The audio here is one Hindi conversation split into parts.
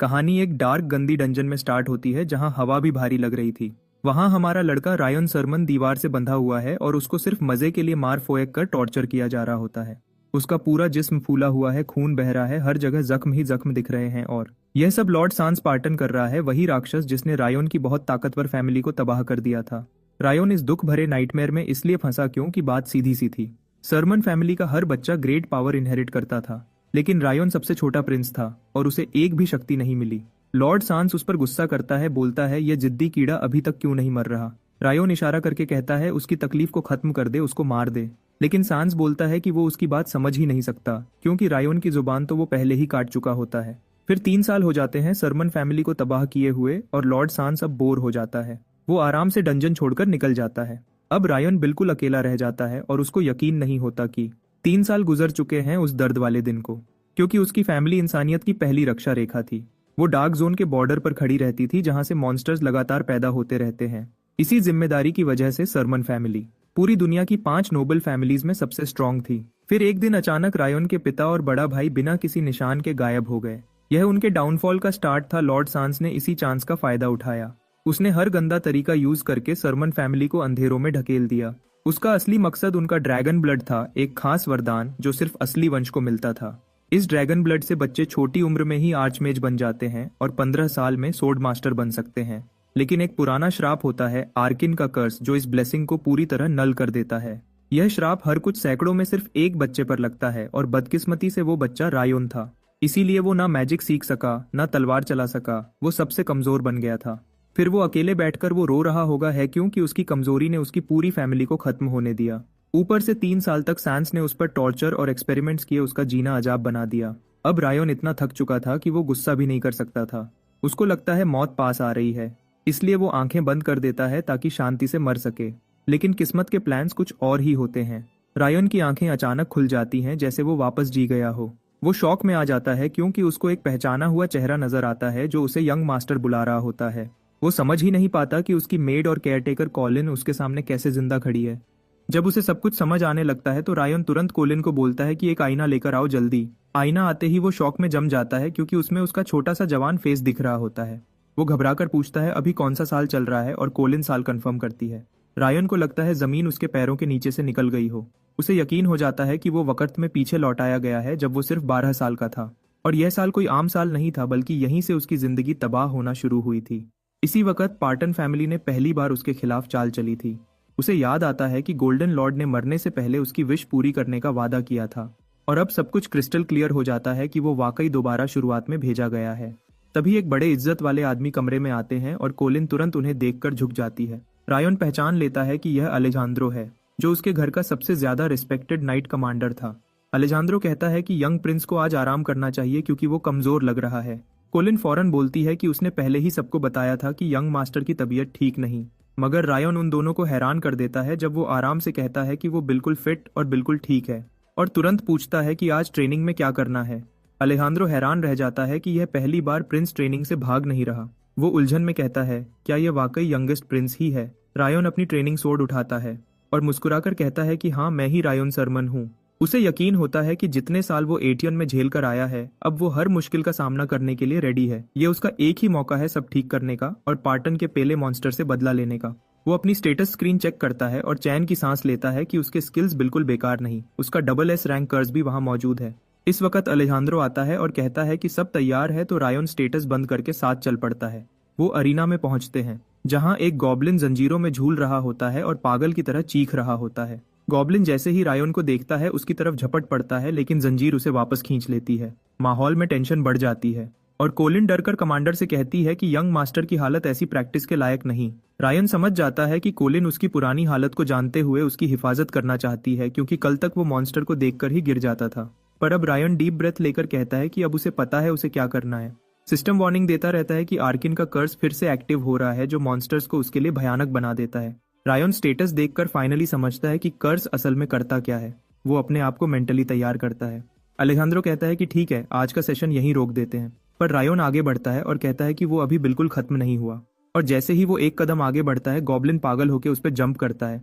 कहानी एक डार्क गंदी डंजन में स्टार्ट होती है जहां हवा भी भारी लग रही थी। वहां हमारा लड़का रायन सरमन दीवार से बंधा हुआ है और उसको सिर्फ मजे के लिए मार फोएक कर टॉर्चर किया जा रहा होता है। उसका पूरा जिस्म फूला हुआ है, खून बह रहा है, हर जगह जख्म ही जख्म दिख रहे हैं। और यह सब लॉर्ड सांस पार्टन कर रहा है, वही राक्षस जिसने रायोन की बहुत ताकतवर फैमिली को तबाह कर दिया था। रायोन इस दुख भरे नाइटमेयर में इसलिए फंसा क्योंकि बात सीधी सी थी। सरमन फैमिली का हर बच्चा ग्रेट पावर इनहेरिट करता था, लेकिन रायोन सबसे छोटा प्रिंस था और उसे एक भी शक्ति नहीं मिली। लॉर्ड सांस उस पर गुस्सा करता है, बोलता है ये जिद्दी कीड़ा अभी तक क्यों नहीं मर रहा। रायोन इशारा करके कहता है उसकी तकलीफ को खत्म कर दे, उसको मार दे। लेकिन सांस बोलता है कि वो उसकी बात समझ ही नहीं सकता, क्योंकि रायोन की जुबान तो वो पहले ही काट चुका होता है। फिर 3 साल हो जाते हैं सरमन फैमिली को तबाह किए हुए और लॉर्ड सांस अब बोर हो जाता है। वो आराम से डंजन छोड़कर निकल जाता है। अब रायोन बिल्कुल अकेला रह जाता है और उसको यकीन नहीं होता कि 3 साल गुजर चुके हैं उस दर्द वाले दिन को, क्योंकि उसकी फैमिली इंसानियत की पहली रक्षा रेखा थी। वो डार्क जोन के बॉर्डर पर खड़ी रहती थी जहां से मॉन्स्टर्स लगातार पैदा होते रहते हैं। इसी जिम्मेदारी की वजह से सरमन फैमिली पूरी दुनिया की 5 नोबल फैमिलीज में सबसे स्ट्रांग थी। फिर एक दिन अचानक रायोन के पिता और बड़ा भाई बिना किसी निशान के गायब हो गए। यह उनके डाउनफॉल का स्टार्ट था। लॉर्ड सांस ने इसी चांस का फायदा उठाया। उसने हर गंदा तरीका यूज करके सरमन फैमिली को अंधेरों में ढकेल दिया। उसका असली मकसद उनका ड्रैगन ब्लड था, एक खास वरदान जो सिर्फ असली वंश को मिलता था। इस ड्रैगन ब्लड से बच्चे छोटी उम्र में ही आर्चमेज बन जाते हैं और 15 साल में सोर्ड मास्टर बन सकते हैं। लेकिन एक पुराना श्राप होता है, आर्किन का कर्स, जो इस ब्लेसिंग को पूरी तरह नल कर देता है। यह श्राप हर कुछ सैकड़ों में सिर्फ एक बच्चे पर लगता है और बदकिस्मती से वो बच्चा रायोन था। इसीलिए वो ना मैजिक सीख सका, ना तलवार चला सका, वो सबसे कमजोर बन गया था। फिर वो अकेले बैठकर वो रो रहा होगा है क्योंकि उसकी कमजोरी ने उसकी पूरी फैमिली को खत्म होने दिया। ऊपर से 3 साल तक सांस ने उस पर टॉर्चर और एक्सपेरिमेंट्स किए उसका जीना अजाब बना दिया। अब रायोन इतना थक चुका था कि वो गुस्सा भी नहीं कर सकता था। उसको लगता है मौत पास आ रही है, इसलिए वो आंखें बंद कर देता है ताकि शांति से मर सके। लेकिन किस्मत के प्लान्स कुछ और ही होते हैं। रायोन की आंखें अचानक खुल जाती हैं जैसे वो वापस जी गया हो। वो शॉक में आ जाता है क्योंकि उसको एक पहचाना हुआ चेहरा नजर आता है जो उसे यंग मास्टर बुला रहा होता है। वो समझ ही नहीं पाता कि उसकी मेड और केयरटेकर कॉलिन उसके सामने कैसे जिंदा खड़ी है। जब उसे सब कुछ समझ आने लगता है तो रायोन तुरंत कॉलिन को बोलता है कि एक आईना लेकर आओ जल्दी। आईना आते ही वो शॉक में जम जाता है क्योंकि उसमें उसका छोटा सा जवान फेस दिख रहा होता है। वो घबराकर पूछता है अभी कौन सा साल चल रहा है और कॉलिन साल कंफर्म करती है। रायोन को लगता है जमीन उसके पैरों के नीचे से निकल गई हो। उसे यकीन हो जाता है कि वो वक्त में पीछे लौटाया गया है जब वो सिर्फ 12 साल का था। और यह साल कोई आम साल नहीं था, बल्कि यहीं से उसकी जिंदगी तबाह होना शुरू हुई थी। इसी वक्त पार्टन फैमिली ने पहली बार उसके खिलाफ चाल चली थी। उसे याद आता है कि गोल्डन लॉर्ड ने मरने से पहले उसकी विश पूरी करने का वादा किया था। और अब सब कुछ क्रिस्टल क्लियर हो जाता है कि वो वाकई दोबारा शुरुआत में भेजा गया है। तभी एक बड़े इज्जत वाले आदमी कमरे में आते हैं और कॉलिन तुरंत उन्हें देखकर झुक जाती है। रायोन पहचान लेता है कि यह अलेजांद्रो है, जो उसके घर का सबसे ज्यादा रिस्पेक्टेड नाइट कमांडर था। अलेजांद्रो कहता है कि यंग प्रिंस को आज आराम करना चाहिए क्योंकि वो कमजोर लग रहा है। कॉलिन फौरन बोलती है कि उसने पहले ही सबको बताया था कि यंग मास्टर की तबीयत ठीक नहीं। मगर रायोन उन दोनों को हैरान कर देता है जब वो आराम से कहता है कि वो बिल्कुल फिट और बिल्कुल ठीक है, और तुरंत पूछता है कि आज ट्रेनिंग में क्या करना है। अलेजांद्रो हैरान रह जाता है कि यह पहली बार प्रिंस ट्रेनिंग से भाग नहीं रहा। वो उलझन में कहता है क्या यह वाकई यंगेस्ट प्रिंस ही है। रायोन अपनी ट्रेनिंग सोर्ड उठाता है और मुस्कुराकर कहता है कि हाँ, मैं ही रायोन सरमन हूँ। उसे यकीन होता है कि जितने साल वो एटियन में झेल कर आया है, अब वो हर मुश्किल का सामना करने के लिए रेडी है। ये उसका एक ही मौका है सब ठीक करने का और पार्टन के पेले मॉन्स्टर से बदला लेने का। वो अपनी स्टेटस स्क्रीन चेक करता है और चैन की सांस लेता है कि उसके स्किल्स बिल्कुल बेकार नहीं, उसका SS रैंक कर्स भी वहाँ मौजूद है। इस वक्त अलेजांद्रो आता है और कहता है कि सब तैयार है, तो रायोन स्टेटस बंद करके साथ चल पड़ता है। वो अरीना में पहुंचते हैं जहां एक गॉब्लिन जंजीरों में झूल रहा होता है और पागल की तरह चीख रहा होता है। गॉब्लिन जैसे ही रायोन को देखता है उसकी तरफ झपट पड़ता है, लेकिन जंजीर उसे वापस खींच लेती है। माहौल में टेंशन बढ़ जाती है और कॉलिन डरकर कमांडर से कहती है कि यंग मास्टर की हालत ऐसी प्रैक्टिस के लायक नहीं। रायन समझ जाता है कि कॉलिन उसकी पुरानी हालत को जानते हुए उसकी हिफाजत करना चाहती है, क्योंकि कल तक वो मॉन्स्टर को देखकर ही गिर जाता था। पर अब रायन डीप ब्रेथ लेकर कहता है कि अब उसे पता है उसे क्या करना है। सिस्टम वार्निंग देता रहता है कि आर्किन का कर्स फिर से एक्टिव हो रहा है, जो मॉन्स्टर्स को उसके लिए भयानक बना देता है। रायन स्टेटस देखकर फाइनली समझता है कि कर्स असल में करता क्या है। वो अपने आप को मेंटली तैयार करता है। अलेजांद्रो कहता है कि ठीक है, आज का सेशन यहीं रोक देते हैं, पर रायन आगे बढ़ता है और कहता है कि वो अभी बिल्कुल खत्म नहीं हुआ। और जैसे ही वो एक कदम आगे बढ़ता है, गॉब्लिन पागल होकर उस पर जंप करता है।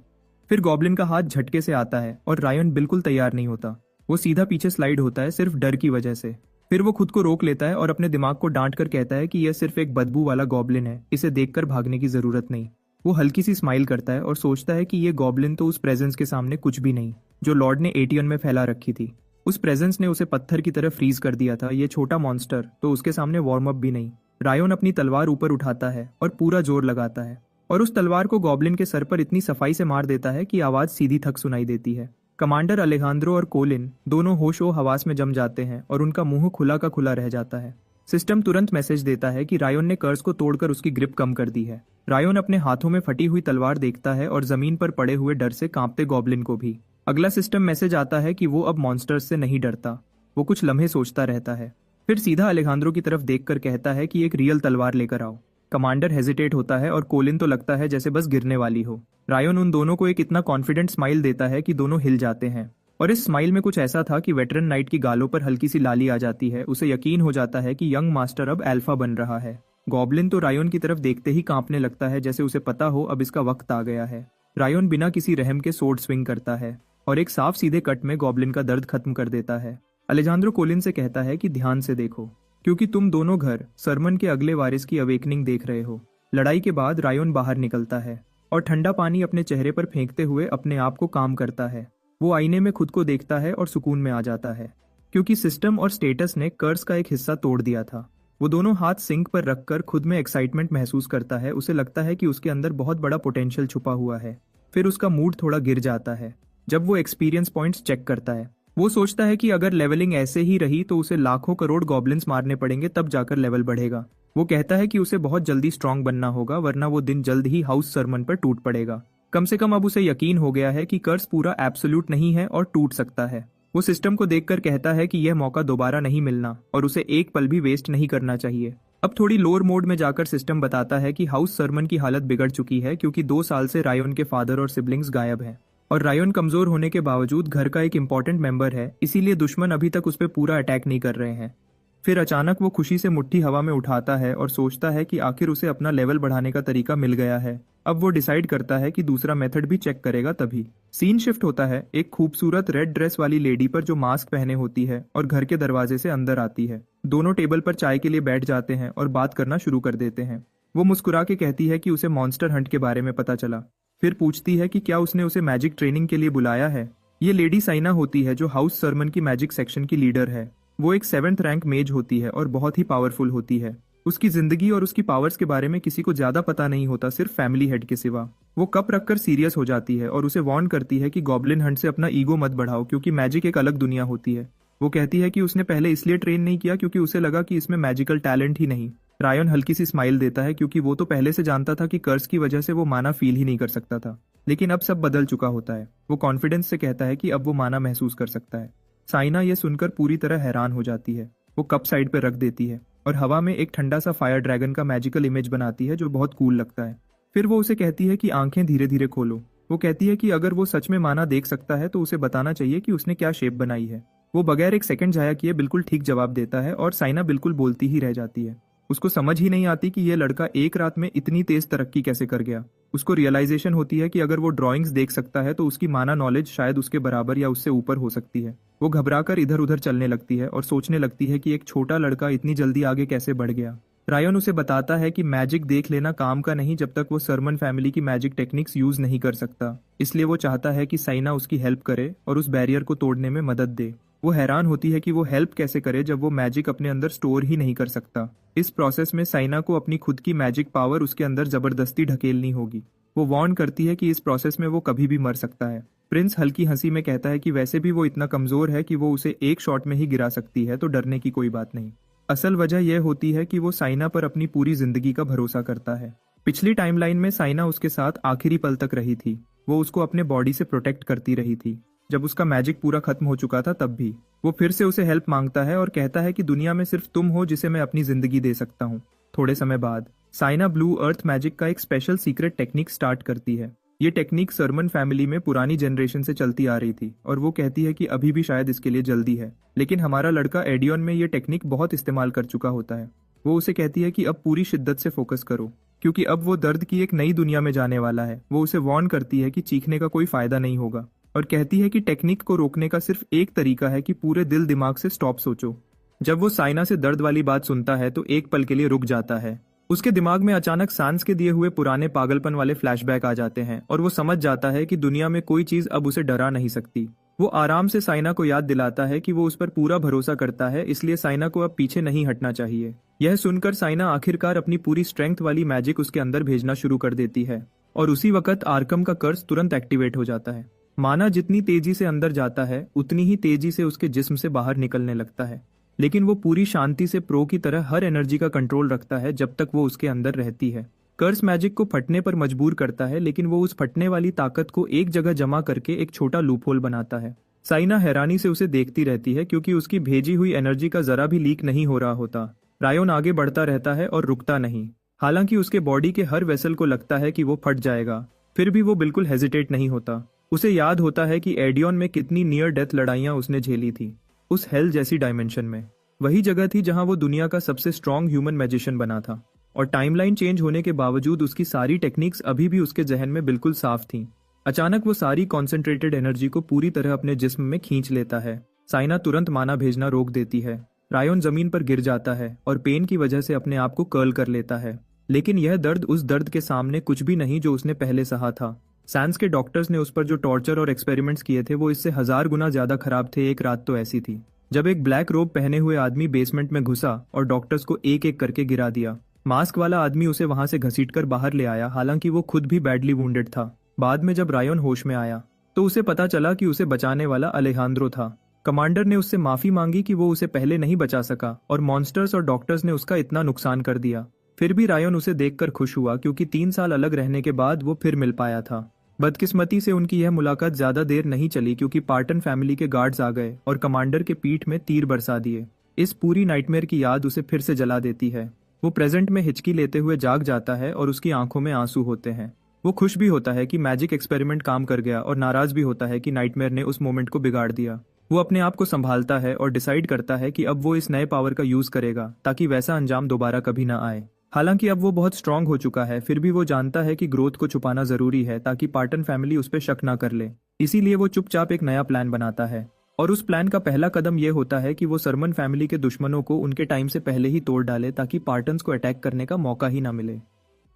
फिर गॉब्लिन का हाथ झटके से आता है और रायन बिल्कुल तैयार नहीं होता। वो सीधा पीछे स्लाइड होता है सिर्फ डर की वजह से। फिर वो खुद को रोक लेता है और अपने दिमाग को डांट कर कहता है कि यह सिर्फ एक बदबू वाला गॉब्लिन है, इसे देखकर भागने की जरूरत नहीं। वो हल्की सी स्माइल करता है और सोचता है कि ये गॉब्लिन तो उस प्रेजेंस के सामने कुछ भी नहीं जो लॉर्ड ने एटियन में फैला रखी थी। उस प्रेजेंस ने उसे पत्थर की तरह फ्रीज कर दिया था। ये छोटा मॉन्स्टर तो उसके सामने वार्म अप भी नहीं। रायोन अपनी तलवार ऊपर उठाता है और पूरा जोर लगाता है और उस तलवार को गॉब्लिन के सर पर इतनी सफाई से मार देता है कि आवाज सीधी थक सुनाई देती है। कमांडर अलेजांद्रो और कोलिन दोनों होशो हवास में जम जाते हैं और उनका मुंह खुला का खुला रह जाता है। सिस्टम तुरंत मैसेज देता है कि रायोन ने कर्स को तोड़कर उसकी ग्रिप कम कर दी है। रायोन अपने हाथों में फटी हुई तलवार देखता है और जमीन पर पड़े हुए डर से कांपते गॉब्लिन को भी। अगला सिस्टम मैसेज आता है कि वो अब मॉन्स्टर्स से नहीं डरता। वो कुछ लम्हे सोचता रहता है, फिर सीधा अलेजांद्रो की तरफ देखकर कहता है कि एक रियल तलवार लेकर आओ। कमांडर हेजिटेट होता है और कोलिन तो लगता है जैसे बस गिरने वाली हो। रायोन उन दोनों को एक इतना कॉन्फिडेंट स्माइल देता है कि दोनों हिल जाते हैं और इस स्माइल में कुछ ऐसा था कि वेटरन नाइट की गालों पर हल्की सी लाली आ जाती है। उसे यकीन हो जाता है कि यंग मास्टर अब अल्फा बन रहा है। गॉब्लिन तो रायोन की तरफ देखते ही कांपने लगता है, जैसे उसे पता हो अब इसका वक्त आ गया है। रायोन बिना किसी रहम के सोर्ड स्विंग करता है और एक साफ सीधे कट में गॉब्लिन का दर्द खत्म कर देता है। अलेजांद्रो कोलिन से कहता है कि ध्यान से देखो, क्योंकि तुम दोनों घर सरमन के अगले वारिस की अवेकनिंग देख रहे हो। लड़ाई के बाद रायोन बाहर निकलता है और ठंडा पानी अपने चेहरे पर फेंकते हुए अपने आप को काम करता है। वो आईने में खुद को देखता है और सुकून में आ जाता है, क्योंकि सिस्टम और स्टेटस ने कर्स का एक हिस्सा तोड़ दिया था। वो दोनों हाथ सिंक पर रखकर खुद में एक्साइटमेंट महसूस करता है। उसे लगता है कि उसके अंदर बहुत बड़ा पोटेंशियल छुपा हुआ है। फिर उसका मूड थोड़ा गिर जाता है जब वो एक्सपीरियंस पॉइंट्स चेक करता है। वो सोचता है कि अगर लेवलिंग ऐसे ही रही तो उसे लाखों करोड़ गॉब्लिन्स मारने पड़ेंगे, तब जाकर लेवल बढ़ेगा। वो कहता है कि उसे बहुत जल्दी स्ट्रांग बनना होगा, वरना वो दिन जल्द ही हाउस सरमन पर टूट पड़ेगा। कम से कम अब उसे यकीन हो गया है कि कर्स पूरा एब्सोल्यूट नहीं है और टूट सकता है। वो सिस्टम को देखकर कहता है कि यह मौका दोबारा नहीं मिलना और उसे एक पल भी वेस्ट नहीं करना चाहिए। अब थोड़ी लोअर मोड में जाकर सिस्टम बताता है कि हाउस सरमन की हालत बिगड़ चुकी है, क्योंकि 2 साल से रायोन के फादर और सिबलिंग्स गायब हैं और रायोन कमजोर होने के बावजूद घर का एक इंपॉर्टेंट मेंबर है, इसीलिए दुश्मन अभी तक उस पर पूरा अटैक नहीं कर रहे हैं। फिर अचानक वो खुशी से मुट्ठी हवा में उठाता है और सोचता है कि आखिर उसे अपना लेवल बढ़ाने का तरीका मिल गया है। अब वो डिसाइड करता है कि दूसरा मेथड भी चेक करेगा। तभी सीन शिफ्ट होता है एक खूबसूरत रेड ड्रेस वाली लेडी पर, जो मास्क पहने होती है और घर के दरवाजे से अंदर आती है। दोनों टेबल पर चाय के लिए बैठ जाते हैं और बात करना शुरू कर देते हैं। वो मुस्कुरा के कहती है कि उसे मॉन्स्टर हंट के बारे में पता चला। फिर पूछती है कि क्या उसने उसे मैजिक ट्रेनिंग के लिए बुलाया है। ये लेडी साइना होती है, जो हाउस सरमन की मैजिक सेक्शन की लीडर है। वो एक 7th रैंक मेज होती है और बहुत ही पावरफुल होती है। उसकी जिंदगी और उसकी पावर्स के बारे में किसी को ज्यादा पता नहीं होता, सिर्फ फैमिली हेड के सिवा। वो कप रखकर सीरियस हो जाती है और उसे वार्न करती है कि गॉब्लिन हंट से अपना ईगो मत बढ़ाओ, क्योंकि मैजिक एक अलग दुनिया होती है। वो कहती है कि उसने पहले इसलिए ट्रेन नहीं किया क्योंकि उसे लगा कि इसमें मैजिकल टैलेंट ही नहीं। रायन हल्की सी स्माइल देता है, क्योंकि वो तो पहले से जानता था कि कर्स की वजह से वो माना फील ही नहीं कर सकता था। लेकिन अब सब बदल चुका होता है। वो कॉन्फिडेंस से कहता है कि अब वो माना महसूस कर सकता है। साइना ये सुनकर पूरी तरह हैरान हो जाती है। वो कप साइड पर रख देती है और हवा में एक ठंडा सा फायर ड्रैगन का मैजिकल इमेज बनाती है, जो बहुत कूल लगता है। फिर वो उसे कहती है कि आंखें धीरे धीरे खोलो। वो कहती है कि अगर वो सच में माना देख सकता है तो उसे बताना चाहिए कि उसने क्या शेप बनाई है। वो बगैर एक सेकंड जाया किए बिल्कुल ठीक जवाब देता है और साइना बिल्कुल बोलती ही रह जाती है। उसको समझ ही नहीं आती कि यह लड़का एक रात में इतनी तेज तरक्की कैसे कर गया। उसको रियलाइजेशन होती है कि अगर वो ड्राइंग्स देख सकता है तो उसकी माना नॉलेज शायद उसके बराबर या उससे ऊपर हो सकती है। वो घबराकर इधर उधर चलने लगती है और सोचने लगती है कि एक छोटा लड़का इतनी जल्दी आगे कैसे बढ़ गया। रायन उसे बताता है कि मैजिक देख लेना काम का नहीं जब तक वो सरमन फैमिली की मैजिक टेक्निक्स यूज नहीं कर सकता। इसलिए वो चाहता है कि साइना उसकी हेल्प करे और उस बैरियर को तोड़ने में मदद दे। वो हैरान होती है कि वो हेल्प कैसे करे जब वो मैजिक अपने अंदर स्टोर ही नहीं कर सकता। इस प्रोसेस में साइना को अपनी खुद की मैजिक पावर उसके अंदर जबरदस्ती ढकेलनी होगी। वो वार्न करती है कि इस प्रोसेस में वो कभी भी मर सकता है। प्रिंस हल्की हंसी में कहता है कि वैसे भी वो इतना कमजोर है कि वो उसे एक शॉट में ही गिरा सकती है, तो डरने की कोई बात नहीं। असल वजह यह होती है कि वो साइना पर अपनी पूरी जिंदगी का भरोसा करता है। पिछली टाइमलाइन में साइना उसके साथ आखिरी पल तक रही थी। वो उसको अपने बॉडी से प्रोटेक्ट करती रही थी। जब उसका मैजिक पूरा खत्म हो चुका था तब भी वो फिर से उसे हेल्प मांगता है और कहता है कि दुनिया में सिर्फ तुम हो जिसे मैं अपनी जिंदगी दे सकता हूँ। थोड़े समय बाद साइना ब्लू अर्थ मैजिक का एक स्पेशल सीक्रेट टेक्निक स्टार्ट करती है। ये टेक्निक सरमन फैमिली में पुरानी जनरेशन से चलती आ रही थी और वो कहती है कि अभी भी शायद इसके लिए जल्दी है, लेकिन हमारा लड़का एडियन में ये टेक्निक बहुत इस्तेमाल कर चुका होता है। वो उसे कहती है कि अब पूरी शिद्दत से फोकस करो, क्योंकि अब वो दर्द की एक नई दुनिया में जाने वाला है। वो उसे वार्न करती है कि चीखने का कोई फायदा नहीं होगा और कहती है कि टेक्निक को रोकने का सिर्फ एक तरीका है कि पूरे दिल दिमाग से स्टॉप सोचो। जब वो साइना से दर्द वाली बात सुनता है तो एक पल के लिए रुक जाता है। उसके दिमाग में अचानक सांस के दिए हुए पुराने पागलपन वाले फ्लैशबैक आ जाते हैं और वो समझ जाता है कि दुनिया में कोई चीज अब उसे डरा नहीं सकती। वो आराम से साइना को याद दिलाता है कि वो उस पर पूरा भरोसा करता है, इसलिए साइना को अब पीछे नहीं हटना चाहिए। यह सुनकर साइना आखिरकार अपनी पूरी स्ट्रेंथ वाली मैजिक उसके अंदर भेजना शुरू कर देती है और उसी वक्त आर्कम का कर्स तुरंत एक्टिवेट हो जाता है। माना जितनी तेजी से अंदर जाता है उतनी ही तेजी से उसके जिस्म से बाहर निकलने लगता है, लेकिन वो पूरी शांति से प्रो की तरह हर एनर्जी का कंट्रोल रखता है जब तक वो उसके अंदर रहती है। कर्स मैजिक को फटने पर मजबूर करता है, लेकिन वो उस फटने वाली ताकत को एक जगह जमा करके एक छोटा लूपहोल बनाता है। साइना हैरानी से उसे देखती रहती है क्योंकि उसकी भेजी हुई एनर्जी का जरा भी लीक नहीं हो रहा होता। रायोन आगे बढ़ता रहता है और रुकता नहीं। हालांकि उसके बॉडी के हर वेसल को लगता है कि वो फट जाएगा, फिर भी वो बिल्कुल हेजिटेट नहीं होता। उसे याद होता है कि एडियन में कितनी नियर डेथ लड़ाइयां उसने झेली थी, उस हेल जैसी डायमेंशन में। वही जगह थी जहां वो दुनिया का सबसे स्ट्रॉन्ग ह्यूमन मैजिशियन बना था, और टाइमलाइन चेंज होने के बावजूद उसकी सारी टेक्निक्स अभी भी उसके जहन में बिल्कुल साफ थीं। अचानक वो सारी कॉन्सेंट्रेटेड एनर्जी को पूरी तरह अपने जिस्म में खींच लेता है। साइना तुरंत माना भेजना रोक देती है। रायोन जमीन पर गिर जाता है और पेन की वजह से अपने आप को कर्ल कर लेता है, लेकिन यह दर्द उस दर्द के सामने कुछ भी नहीं जो उसने पहले सहा था। सैंस के डॉक्टर्स ने उस पर जो टॉर्चर और एक्सपेरिमेंट्स किए थे वो इससे 1000 गुना ज्यादा खराब थे। एक रात तो ऐसी थी जब एक ब्लैक रोब पहने हुए आदमी बेसमेंट में घुसा और डॉक्टर्स को एक एक करके गिरा दिया। मास्क वाला आदमी उसे वहां से घसीटकर बाहर ले आया, हालांकि वो खुद भी बैडली वुंडेड था। बाद में जब रायोन होश में आया तो उसे पता चला कि उसे बचाने वाला अलेहांद्रो था। कमांडर ने उससे माफी मांगी कि वो उसे पहले नहीं बचा सका और मॉन्स्टर्स और डॉक्टर्स ने उसका इतना नुकसान कर दिया। फिर भी रायोन उसे देखकर खुश हुआ क्योंकि 3 साल अलग रहने के बाद वो फिर मिल पाया था। बदकिस्मती से उनकी यह मुलाकात ज्यादा देर नहीं चली क्योंकि पार्टन फैमिली के गार्ड्स आ गए और कमांडर के पीठ में तीर बरसा दिए। इस पूरी नाइटमेयर की याद उसे फिर से जला देती है। वो प्रेजेंट में हिचकी लेते हुए जाग जाता है और उसकी आंखों में आंसू होते हैं। वो खुश भी होता है कि मैजिक एक्सपेरिमेंट काम कर गया और नाराज भी होता है कि नाइटमेयर ने उस मोमेंट को बिगाड़ दिया। वो अपने आप को संभालता है और डिसाइड करता है कि अब वो इस नए पावर का यूज करेगा ताकि वैसा अंजाम दोबारा कभी ना आए। हालांकि अब वो बहुत स्ट्रांग हो चुका है, फिर भी वो जानता है कि ग्रोथ को छुपाना जरूरी है ताकि पार्टन फैमिली उस पर शक ना कर ले। इसीलिए वो चुपचाप एक नया प्लान बनाता है और उस प्लान का पहला कदम ये होता है कि वो सरमन फैमिली के दुश्मनों को उनके टाइम से पहले ही तोड़ डाले ताकि पार्टन्स को अटैक करने का मौका ही ना मिले।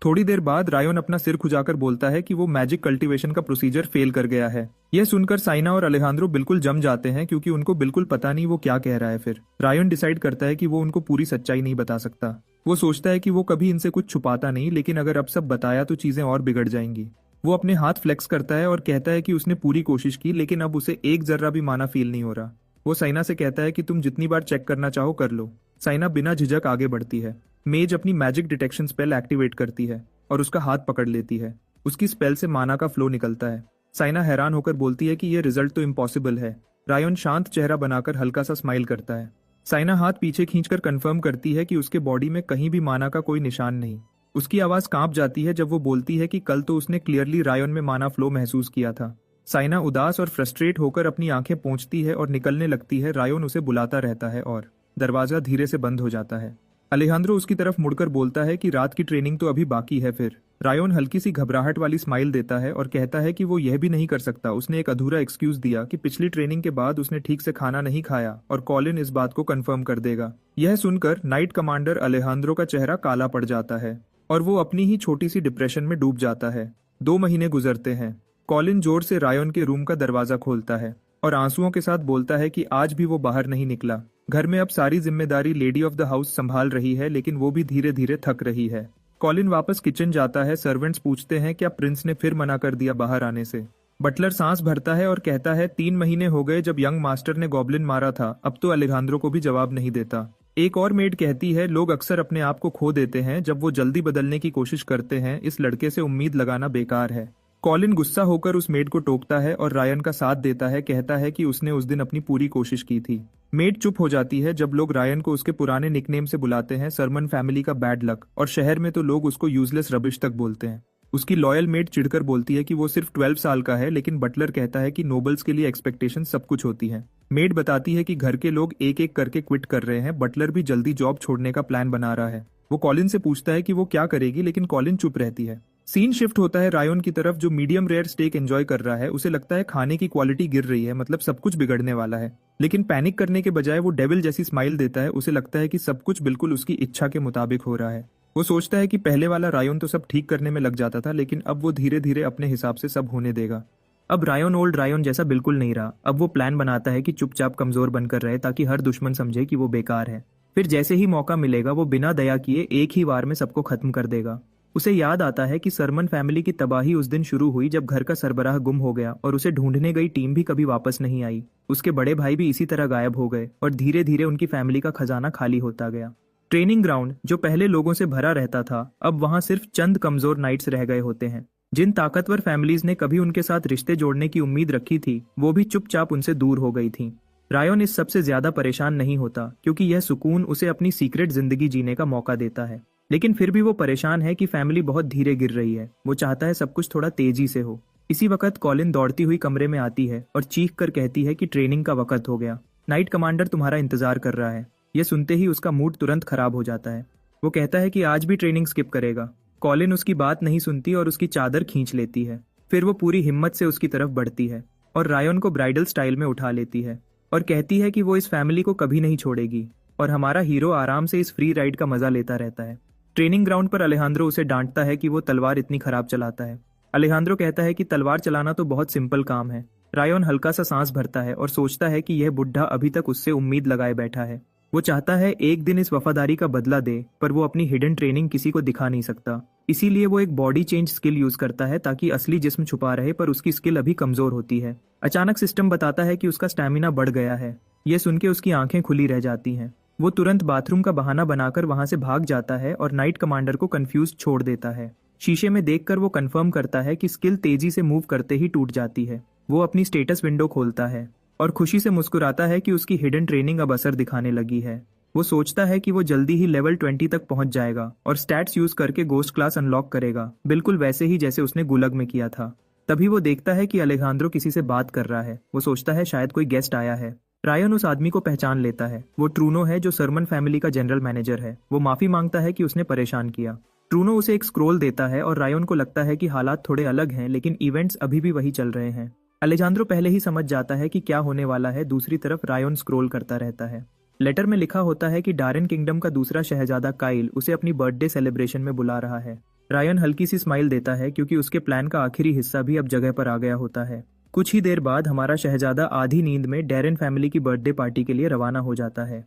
थोड़ी देर बाद रायोन अपना सिर खुजाकर बोलता है कि वो मैजिक कल्टीवेशन का प्रोसीजर फेल कर गया है। यह सुनकर साइना और अलेहांद्रो बिल्कुल जम जाते हैं क्योंकि उनको बिल्कुल पता नहीं वो क्या कह रहा है। फिर रायोन डिसाइड करता है कि वो उनको पूरी सच्चाई नहीं बता सकता। वो सोचता है कि वो कभी इनसे कुछ छुपाता नहीं, लेकिन अगर अब सब बताया तो चीजें और बिगड़ जाएंगी। वो अपने हाथ फ्लेक्स करता है और कहता है कि उसने पूरी कोशिश की, लेकिन अब उसे एक जर्रा भी माना फील नहीं हो रहा। वो साइना से कहता है कि तुम जितनी बार चेक करना चाहो कर लो। साइना बिना झिझक आगे बढ़ती है। मेज अपनी मैजिक डिटेक्शन स्पेल एक्टिवेट करती है और उसका हाथ पकड़ लेती है। उसकी स्पेल से माना का फ्लो निकलता है। साइना हैरान होकर बोलती है कि यह रिजल्ट तो इम्पॉसिबल है। रायोन शांत चेहरा बनाकर हल्का सा स्माइल करता है। साइना हाथ पीछे खींचकर कंफर्म करती है कि उसके बॉडी में कहीं भी माना का कोई निशान नहीं। उसकी आवाज कांप जाती है जब वो बोलती है कि कल तो उसने क्लियरली रायोन में माना फ्लो महसूस किया था। साइना उदास और फ्रस्ट्रेट होकर अपनी आंखें पोंछती है और निकलने लगती है। रायोन उसे बुलाता रहता है और दरवाजा धीरे से बंद हो जाता है। अलेहांद्रो उसकी तरफ मुड़कर बोलता है कि रात की ट्रेनिंग तो अभी बाकी है। फिर रायोन हल्की सी घबराहट वाली स्माइल देता है और कहता है कि वो यह भी नहीं कर सकता। उसने एक अधूरा एक्सक्यूज दिया कि पिछली ट्रेनिंग के बाद उसने ठीक से खाना नहीं खाया और कॉलिन इस बात को कंफर्म कर देगा। यह सुनकर नाइट कमांडर अलेहांद्रो का चेहरा काला पड़ जाता है और वो अपनी ही छोटी सी डिप्रेशन में डूब जाता है। 2 महीने गुजरते हैं। कॉलिन जोर से रायोन के रूम का दरवाजा खोलता है और आंसुओं के साथ बोलता है कि आज भी वो बाहर नहीं निकला। घर में अब सारी जिम्मेदारी लेडी ऑफ द हाउस संभाल रही है, लेकिन वो भी धीरे धीरे थक रही है। कॉलिन वापस किचन जाता है। सर्वेंट्स पूछते हैं क्या प्रिंस ने फिर मना कर दिया बाहर आने से। बटलर सांस भरता है और कहता है 3 महीने हो गए जब यंग मास्टर ने गॉब्लिन मारा था, अब तो अलेहांद्रो को भी जवाब नहीं देता। एक और मेड कहती है लोग अक्सर अपने आप को खो देते हैं जब वो जल्दी बदलने की कोशिश करते हैं। इस लड़के से उम्मीद लगाना बेकार है। कॉलिन गुस्सा होकर उस मेड को टोकता है और रायन का साथ देता है। कहता है कि उसने उस दिन अपनी पूरी कोशिश की थी। मेड चुप हो जाती है जब लोग रायन को उसके पुराने निकनेम से बुलाते हैं, सरमन फैमिली का बैड लक, और शहर में तो लोग उसको यूजलेस रबिश तक बोलते हैं। उसकी लॉयल मेड चिढ़कर बोलती है कि वो सिर्फ 12 साल का है, लेकिन बटलर कहता है कि नोबल्स के लिए एक्सपेक्टेशन सब कुछ होती है। मेड बताती है कि घर के लोग एक एक करके क्विट कर रहे हैं। बटलर भी जल्दी जॉब छोड़ने का प्लान बना रहा है। वो कॉलिन से पूछता है कि वो क्या करेगी, लेकिन कॉलिन चुप रहती है। सीन शिफ्ट होता है रायन की तरफ, जो मीडियम रेयर स्टेक एंजॉय कर रहा है। उसे लगता है खाने की क्वालिटी गिर रही है, मतलब सब कुछ बिगड़ने वाला है। लेकिन पैनिक करने के बजाय वो डेविल जैसी स्माइल देता है। उसे लगता है कि सब कुछ बिल्कुल उसकी इच्छा के मुताबिक हो रहा है। वो सोचता है कि पहले वाला रायन तो सब ठीक करने में लग जाता था, लेकिन अब वो धीरे धीरे अपने हिसाब से सब होने देगा। अब रायन ओल्ड रायन जैसा बिल्कुल नहीं रहा। अब वो प्लान बनाता है कि चुपचाप कमजोर बनकर रहे, ताकि हर दुश्मन समझे कि वो बेकार है। फिर जैसे ही मौका मिलेगा वो बिना दया किए एक ही वार में सबको खत्म कर देगा। उसे याद आता है कि सरमन फैमिली की तबाही उस दिन शुरू हुई जब घर का सरबराह गुम हो गया और उसे ढूंढने गई टीम भी कभी वापस नहीं आई। उसके बड़े भाई भी इसी तरह गायब हो गए और धीरे धीरे उनकी फैमिली का खजाना खाली होता गया। ट्रेनिंग ग्राउंड, जो पहले लोगों से भरा रहता था, अब वहां सिर्फ चंद कमजोर नाइट्स रह गए होते हैं। जिन ताकतवर फैमिलीज ने कभी उनके साथ रिश्ते जोड़ने की उम्मीद रखी थी, वो भी चुपचाप उनसे दूर हो गई थी। रायन इस सबसे ज्यादा परेशान नहीं होता, क्योंकि यह सुकून उसे अपनी सीक्रेट जिंदगी जीने का मौका देता है। लेकिन फिर भी वो परेशान है कि फैमिली बहुत धीरे गिर रही है। वो चाहता है सब कुछ थोड़ा तेजी से हो। इसी वक्त कॉलिन दौड़ती हुई कमरे में आती है और चीख कर कहती है कि ट्रेनिंग का वक्त हो गया, नाइट कमांडर तुम्हारा इंतजार कर रहा है। यह सुनते ही उसका मूड तुरंत खराब हो जाता है। वो कहता है कि आज भी ट्रेनिंग स्किप करेगा। कॉलिन उसकी बात नहीं सुनती और उसकी चादर खींच लेती है। फिर वो पूरी हिम्मत से उसकी तरफ बढ़ती है और रायन को ब्राइडल स्टाइल में उठा लेती है और कहती है कि वो इस फैमिली को कभी नहीं छोड़ेगी और हमारा हीरो आराम से इस फ्री राइड का मजा लेता रहता है। ट्रेनिंग ग्राउंड पर अलेहांद्रो उसे डांटता है कि वो तलवार इतनी खराब चलाता है। अलेहांद्रो कहता है कि तलवार चलाना तो बहुत सिंपल काम है। रायन हल्का सा सांस भरता है और सोचता है कि यह बुढ़ा अभी तक उससे उम्मीद लगाए बैठा है। वो चाहता है एक दिन इस वफादारी का बदला दे, पर वो अपनी हिडन ट्रेनिंग किसी को दिखा नहीं सकता। इसीलिए वो एक बॉडी चेंज स्किल यूज करता है, ताकि असली जिस्म छुपा रहे पर उसकी स्किल अभी कमजोर होती है। अचानक सिस्टम बताता है कि उसका स्टैमिना बढ़ गया है। ये सुन के उसकी आंखें खुली रह जाती हैं। वो तुरंत बाथरूम का बहाना बनाकर वहां से भाग जाता है और नाइट कमांडर को कंफ्यूज छोड़ देता है। शीशे में देखकर वो कंफर्म करता है कि स्किल तेजी से मूव करते ही टूट जाती है। वो अपनी स्टेटस विंडो खोलता है और खुशी से मुस्कुराता है कि उसकी हिडन ट्रेनिंग अब असर दिखाने लगी है। वो सोचता है कि वो जल्दी ही लेवल 20 तक पहुंच जाएगा और स्टैट्स यूज करके गोस्ट क्लास अनलॉक करेगा, बिल्कुल वैसे ही जैसे उसने गुलग में किया था। तभी वो देखता है कि अलेहांद्रो किसी से बात कर रहा है। वो सोचता है शायद कोई गेस्ट आया है। रायन उस आदमी को पहचान लेता है। वो ट्रूनो है, जो सरमन फैमिली का जनरल मैनेजर है। वो माफी मांगता है कि उसने परेशान किया। ट्रूनो उसे एक स्क्रोल देता है और रायन को लगता है कि हालात थोड़े अलग हैं, लेकिन इवेंट्स अभी भी वही चल रहे हैं। अलेजांद्रो पहले ही समझ जाता है कि क्या होने वाला है। दूसरी तरफ रायन स्क्रोल करता रहता है। लेटर में लिखा होता है कि डारेन किंगडम का दूसरा शहजादा काइल उसे अपनी बर्थडे सेलिब्रेशन में बुला रहा है। रायन हल्की सी स्माइल देता है, क्योंकि उसके प्लान का आखिरी हिस्सा भी अब जगह पर आ गया होता है। कुछ ही देर बाद हमारा शहजादा आधी नींद में डैरेन फैमिली की बर्थडे पार्टी के लिए रवाना हो जाता है।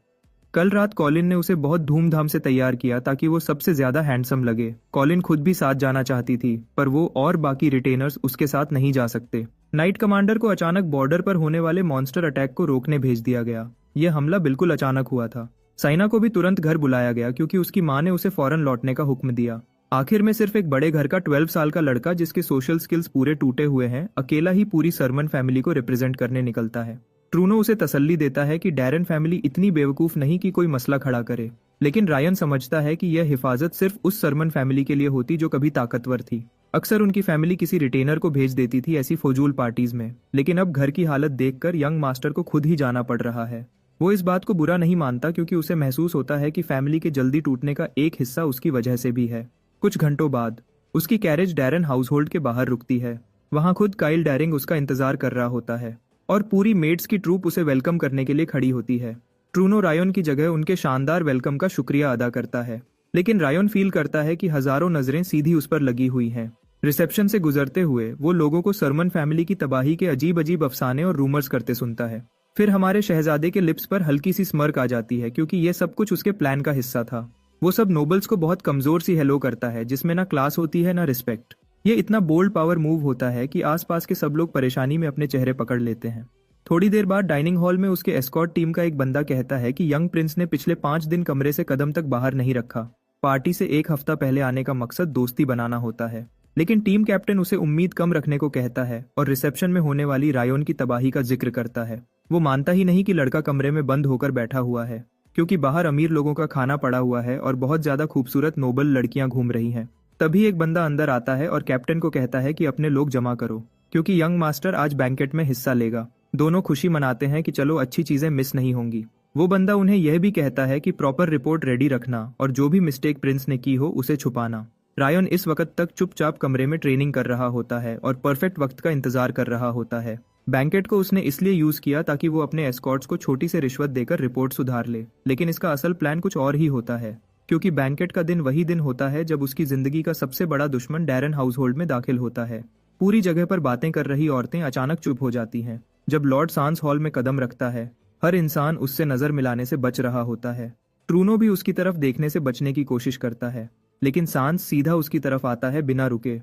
कल रात कॉलिन ने उसे बहुत धूमधाम से तैयार किया ताकि वो सबसे ज्यादा हैंडसम लगे। कॉलिन खुद भी साथ जाना चाहती थी, पर वो और बाकी रिटेनर्स उसके साथ नहीं जा सकते। नाइट कमांडर को अचानक बॉर्डर पर होने वाले मॉन्स्टर अटैक को रोकने भेज दिया गया। यह हमला बिल्कुल अचानक हुआ था। साइना को भी तुरंत घर बुलाया गया, क्योंकि उसकी माँ ने उसे फौरन लौटने का हुक्म दिया। आखिर में सिर्फ एक बड़े घर का 12 साल का लड़का, जिसके सोशल स्किल्स पूरे टूटे हुए हैं, अकेला ही पूरी सरमन फैमिली को रिप्रेजेंट करने निकलता है। ट्रूनो उसे तसल्ली देता है कि डैरेन फैमिली इतनी बेवकूफ नहीं कि कोई मसला खड़ा करे। लेकिन रायन समझता है कि यह हिफाजत सिर्फ उस सरमन फैमिली के लिए होती जो कभी ताकतवर थी। अक्सर उनकी फैमिली किसी रिटेनर को भेज देती थी ऐसी फजूल पार्टीज में, लेकिन अब घर की हालत देखकर यंग मास्टर को खुद ही जाना पड़ रहा है। वो इस बात को बुरा नहीं मानता, क्योंकि उसे महसूस होता है कि फैमिली के जल्दी टूटने का एक हिस्सा उसकी वजह से भी है। कुछ घंटों बाद उसकी कैरेज डैरेन हाउसहोल्ड के बाहर रुकती है। वहां खुद काइल डैरिंग उसका इंतजार कर रहा होता है और पूरी मेड्स की ट्रूप उसे वेलकम करने के लिए खड़ी होती है। ट्रूनो रायन की जगह उनके शानदार वेलकम का शुक्रिया अदा करता है, लेकिन रायन फील करता है कि हजारों नजरें सीधी उस पर लगी हुई हैं। रिसेप्शन से गुजरते हुए वो लोगों को सरमन फैमिली की तबाही के अजीब अजीब अफसाने और रूमर्स करते सुनता है। फिर हमारे शहजादे के लिप्स पर हल्की सी स्मर्क आ जाती है, क्योंकि यह सब कुछ उसके प्लान का हिस्सा था। वो सब नोबल्स को बहुत कमजोर सी हेलो करता है, जिसमें ना क्लास होती है ना रिस्पेक्ट। ये इतना बोल्ड पावर मूव होता है कि आसपास के सब लोग परेशानी में अपने चेहरे पकड़ लेते हैं। थोड़ी देर बाद डाइनिंग हॉल में उसके एस्कॉर्ट टीम का एक बंदा कहता है कि यंग प्रिंस ने पिछले 5 दिन कमरे से कदम तक बाहर नहीं रखा। पार्टी से 1 हफ्ता पहले आने का मकसद दोस्ती बनाना होता है, लेकिन टीम कैप्टन उसे उम्मीद कम रखने को कहता है और रिसेप्शन में होने वाली रायन की तबाही का जिक्र करता है। वो मानता ही नहीं कि लड़का कमरे में बंद होकर बैठा हुआ है, क्योंकि बाहर अमीर लोगों का खाना पड़ा हुआ है और बहुत ज्यादा खूबसूरत नोबल लड़कियां घूम रही हैं। तभी एक बंदा अंदर आता है और कैप्टन को कहता है कि अपने लोग जमा करो, क्योंकि यंग मास्टर आज बैंकेट में हिस्सा लेगा। दोनों खुशी मनाते हैं कि चलो अच्छी चीजें मिस नहीं होंगी। वो बंदा उन्हें यह भी कहता है कि प्रॉपर रिपोर्ट रेडी रखना और जो भी मिस्टेक प्रिंस ने की हो उसे छुपाना। रायन इस वक्त तक चुपचाप कमरे में ट्रेनिंग कर रहा होता है और परफेक्ट वक्त का इंतजार कर रहा होता है। बैंकेट को उसने इसलिए यूज किया ताकि वो अपने एस्कॉर्ट्स को छोटी सी रिश्वत देकर रिपोर्ट सुधार ले, लेकिन इसका असल प्लान कुछ और ही होता है, क्योंकि बैंकेट का दिन वही दिन होता है जब उसकी जिंदगी का सबसे बड़ा दुश्मन डैरन हाउसहोल्ड में दाखिल होता है। पूरी जगह पर बातें कर रही औरतें अचानक चुप हो जाती हैं। जब लॉर्ड सांस हॉल में कदम रखता है, हर इंसान उससे नजर मिलाने से बच रहा होता है। ट्रूनो भी उसकी तरफ देखने से बचने की कोशिश करता है, लेकिन सांस सीधा उसकी तरफ आता है बिना रुके।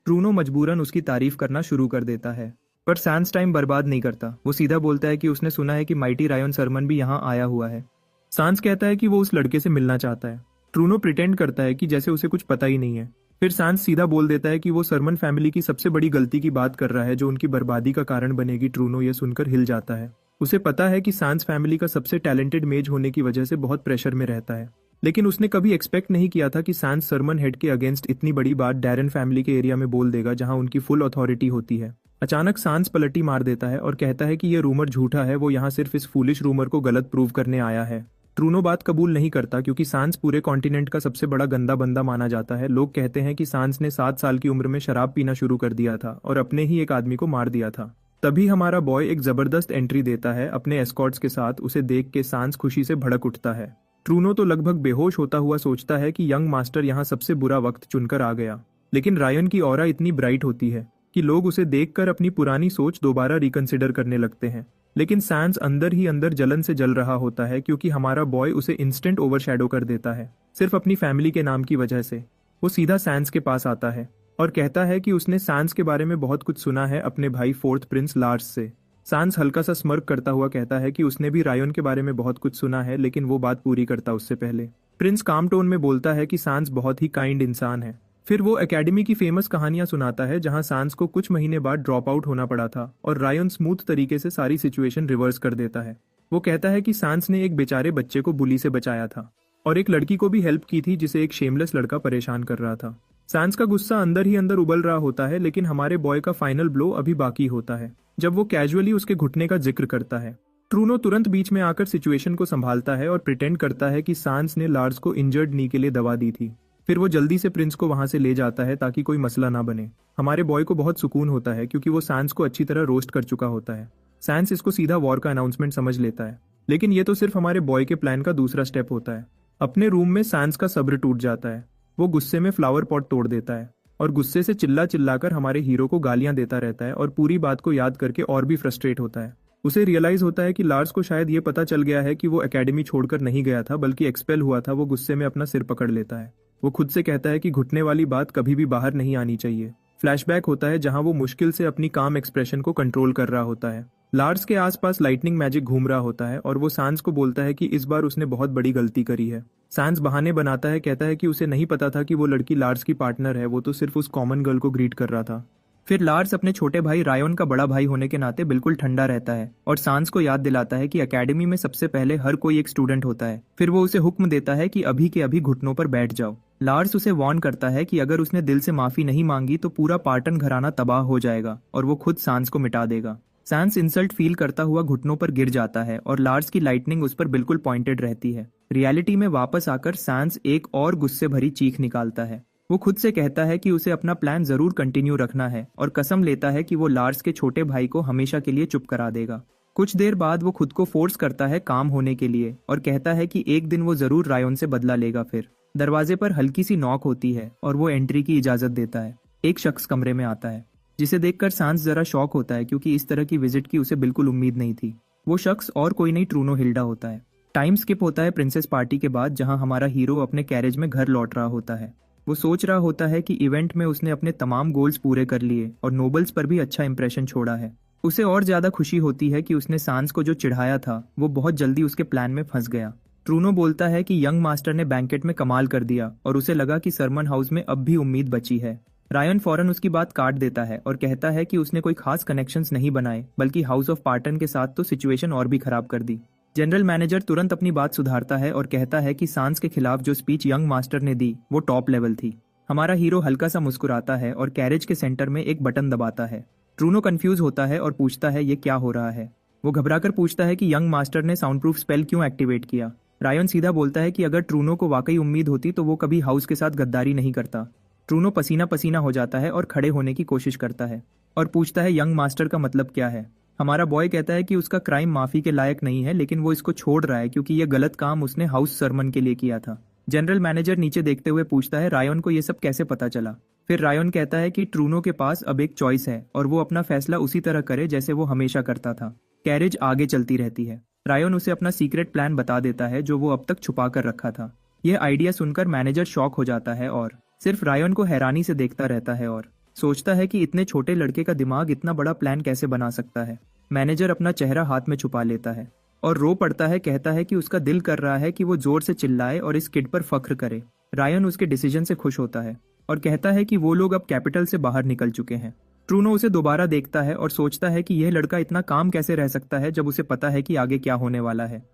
ट्रूनो मजबूरन उसकी तारीफ करना शुरू कर देता है, पर सांस टाइम बर्बाद नहीं करता। वो सीधा बोलता है कि उसने सुना है कि माइटी रायन सरमन भी यहाँ आया हुआ है। सांस कहता है कि वो उस लड़के से मिलना चाहता है। ट्रूनो प्रिटेंड करता है कि जैसे उसे कुछ पता ही नहीं है। फिर सांस सीधा बोल देता है कि वो सरमन फैमिली की सबसे बड़ी गलती की बात कर रहा है जो उनकी बर्बादी का कारण बनेगी। ट्रूनो ये सुनकर हिल जाता है। उसे पता है कि सांस फैमिली का सबसे टैलेंटेड मेज होने की वजह से बहुत प्रेशर में रहता है, लेकिन उसने कभी एक्सपेक्ट नहीं किया था कि सांस सरमन हेड के अगेंस्ट इतनी बड़ी बात डैरन फैमिली के एरिया में बोल देगा जहां उनकी फुल अथॉरिटी होती है। अचानक सांस पलटी मार देता है और कहता है कि यह रूमर झूठा है, वो यहाँ सिर्फ इस फूलिश रूमर को गलत प्रूव करने आया है। ट्रूनो बात कबूल नहीं करता क्योंकि सांस पूरे कॉन्टिनेंट का सबसे बड़ा गंदा बंदा माना जाता है। लोग कहते हैं कि सांस ने 7 साल की उम्र में शराब पीना शुरू कर दिया था और अपने ही एक आदमी को मार दिया था। तभी हमारा बॉय एक जबरदस्त एंट्री देता है अपने एस्कॉर्ट्स के साथ। उसे देख के सांस खुशी से भड़क उठता है। ट्रूनो तो लगभग बेहोश होता हुआ सोचता है कि यंग मास्टर यहाँ सबसे बुरा वक्त चुनकर आ गया, लेकिन रायन की ऑरा इतनी ब्राइट होती है कि लोग उसे देखकर अपनी पुरानी सोच दोबारा रिकंसिडर करने लगते हैं। लेकिन सांस अंदर ही अंदर जलन से जल रहा होता है क्योंकि हमारा बॉय उसे इंस्टेंट ओवरशैडो कर देता है, सिर्फ अपनी फैमिली के नाम की वजह से। वो सीधा सांस के पास आता है और कहता है कि उसने सांस के बारे में बहुत कुछ सुना है अपने भाई फोर्थ प्रिंस लार्स से। सांस हल्का सा स्मर्क करता हुआ कहता है कि उसने भी रायन के बारे में बहुत कुछ सुना है, लेकिन वो बात पूरी करता उससे पहले। प्रिंस काम टोन में बोलता है कि सांस बहुत ही काइंड इंसान है। फिर वो एकेडमी की फेमस कहानियां सुनाता है जहां सांस को कुछ महीने बाद ड्रॉप आउट होना पड़ा था और रायन स्मूथ तरीके से सारी सिचुएशन रिवर्स कर देता है। वो कहता है कि सांस ने एक बेचारे बच्चे को बुली से बचाया था और एक लड़की को भी हेल्प की थी जिसे एक शेमलेस लड़का परेशान कर रहा था। सांस का गुस्सा अंदर ही अंदर उबल रहा होता है, लेकिन हमारे बॉय का फाइनल ब्लो अभी बाकी होता है जब वो कैजुअली उसके घुटने का जिक्र करता है। ट्रूनो तुरंत बीच में आकर सिचुएशन को संभालता है और प्रिटेंड करता है कि सांस ने लार्स को इंजर्ड नी के लिए दवा दी थी। फिर वो जल्दी से प्रिंस को वहां से ले जाता है ताकि कोई मसला ना बने। हमारे बॉय को बहुत सुकून होता है क्योंकि वो सांस को अच्छी तरह रोस्ट कर चुका होता है। सांस इसको सीधा वॉर का अनाउंसमेंट समझ लेता है, लेकिन ये तो सिर्फ हमारे बॉय के प्लान का दूसरा स्टेप होता है। अपने रूम में सांस का सब्र टूट जाता है। वो गुस्से में फ्लावर पॉट तोड़ देता है और गुस्से से चिल्ला चिल्लाकर हमारे हीरो को गालियां देता रहता है और पूरी बात को याद करके और भी फ्रस्ट्रेट होता है। उसे रियलाइज होता है कि लार्स को शायद ये पता चल गया है कि वो एकेडमी छोड़कर नहीं गया था बल्कि एक्सपेल हुआ था। वो गुस्से में अपना सिर पकड़ लेता है। वो खुद से कहता है कि घुटने वाली बात कभी भी बाहर नहीं आनी चाहिए। फ्लैशबैक होता है जहां वो मुश्किल से अपनी काम एक्सप्रेशन को कंट्रोल कर रहा होता है। लार्स के आसपास लाइटनिंग मैजिक घूम रहा होता है और वो सांस को बोलता है कि इस बार उसने बहुत बड़ी गलती करी है। सांस बहाने बनाता है, कहता है कि उसे नहीं पता था कि वो लड़की लार्स की पार्टनर है, वो तो सिर्फ उस कॉमन गर्ल को ग्रीट कर रहा था। फिर लार्स अपने छोटे भाई रायन का बड़ा भाई होने के नाते बिल्कुल ठंडा रहता है और सांस को याद दिलाता है कि एकेडमी में सबसे पहले हर कोई एक स्टूडेंट होता है। फिर वो उसे हुक्म देता है कि अभी के अभी घुटनों पर बैठ जाओ। लार्स उसे वार्न करता है कि अगर उसने दिल से माफी नहीं मांगी तो पूरा पार्टन घराना तबाह हो जाएगा और वो खुद सांस को मिटा देगा। सांस इंसल्ट फील करता हुआ घुटनों पर गिर जाता है और लार्स की लाइटनिंग उस पर बिल्कुल पॉइंटेड रहती है। रियलिटी में वापस आकर सांस एक और गुस्से भरी चीख निकालता है। वो खुद से कहता है कि उसे अपना प्लान जरूर कंटिन्यू रखना है और कसम लेता है कि वो लार्स के छोटे भाई को हमेशा के लिए चुप करा देगा। कुछ देर बाद वो खुद को फोर्स करता है काम होने के लिए और कहता है कि एक दिन वो जरूर रायन से बदला लेगा। फिर दरवाजे पर हल्की सी नॉक होती है और वो एंट्री की इजाजत देता है। एक शख्स कमरे में आता है जिसे देखकर सांस जरा शॉक होता है क्योंकि इस तरह की विजिट की उसे बिल्कुल उम्मीद नहीं थी। वो शख्स और कोई नहीं ट्रूनो हिल्डा होता है। टाइम स्किप होता है प्रिंसेस पार्टी के बाद जहां हमारा हीरो अपने कैरेज में घर लौट रहा होता है। वो सोच रहा होता है कि इवेंट में उसने अपने तमाम गोल्स पूरे कर लिए और नोबल्स पर भी अच्छा इंप्रेशन छोड़ा है। उसे और ज्यादा खुशी होती है कि उसने सांस को जो चिढ़ाया था वो बहुत जल्दी उसके प्लान में फंस गया। ट्रूनो बोलता है कि यंग मास्टर ने बैंकेट में कमाल कर दिया और उसे लगा कि सरमन हाउस में अब भी उम्मीद बची है। रायन फौरन उसकी बात काट देता है और कहता है कि उसने कोई खास कनेक्शंस नहीं बनाए बल्कि हाउस ऑफ पार्टन के साथ तो सिचुएशन और भी खराब कर दी। जनरल मैनेजर तुरंत अपनी बात सुधारता है और कहता है कि सांस के खिलाफ जो स्पीच यंग मास्टर ने दी वो टॉप लेवल थी। हमारा हीरो हल्का सा मुस्कुराता है और कैरेज के सेंटर में एक बटन दबाता है। ट्रूनो कंफ्यूज होता है और पूछता है ये क्या हो रहा है। वो घबराकर पूछता है कि यंग मास्टर ने साउंड प्रूफ स्पेल क्यों एक्टिवेट किया। रायन सीधा बोलता है कि अगर ट्रूनो को वाकई उम्मीद होती तो वो कभी हाउस के साथ गद्दारी नहीं करता। ट्रूनो पसीना पसीना हो जाता है और खड़े होने की कोशिश करता है और पूछता है यंग मास्टर का मतलब क्या है। हमारा बॉय कहता है कि उसका क्राइम माफी के लायक नहीं है, लेकिन वो इसको छोड़ रहा है क्योंकि यह गलत काम उसने हाउस सरमन के लिए किया था। जनरल मैनेजर नीचे देखते हुए पूछता है रायन को ये सब कैसे पता चला। फिर रायन कहता है कि ट्रूनो के पास अब एक चॉइस है और वो अपना फैसला उसी तरह करे जैसे वो हमेशा करता था। कैरेज आगे चलती रहती है। रायन उसे अपना सीक्रेट प्लान बता देता है जो वो अब तक छुपा कर रखा था। यह आइडिया सुनकर मैनेजर शॉक हो जाता है और सिर्फ रायन को हैरानी से देखता रहता है और सोचता है कि इतने छोटे लड़के का दिमाग इतना बड़ा प्लान कैसे बना सकता है। मैनेजर अपना चेहरा हाथ में छुपा लेता है और रो पड़ता है। कहता है कि उसका दिल कर रहा है कि वो जोर से चिल्लाए और इस किड पर फख्र करे। रायन उसके डिसीजन से खुश होता है और कहता है कि वो लोग अब कैपिटल से बाहर निकल चुके हैं। ट्रूनो उसे दोबारा देखता है और सोचता है कि यह लड़का इतना काम कैसे रह सकता है जब उसे पता है कि आगे क्या होने वाला है।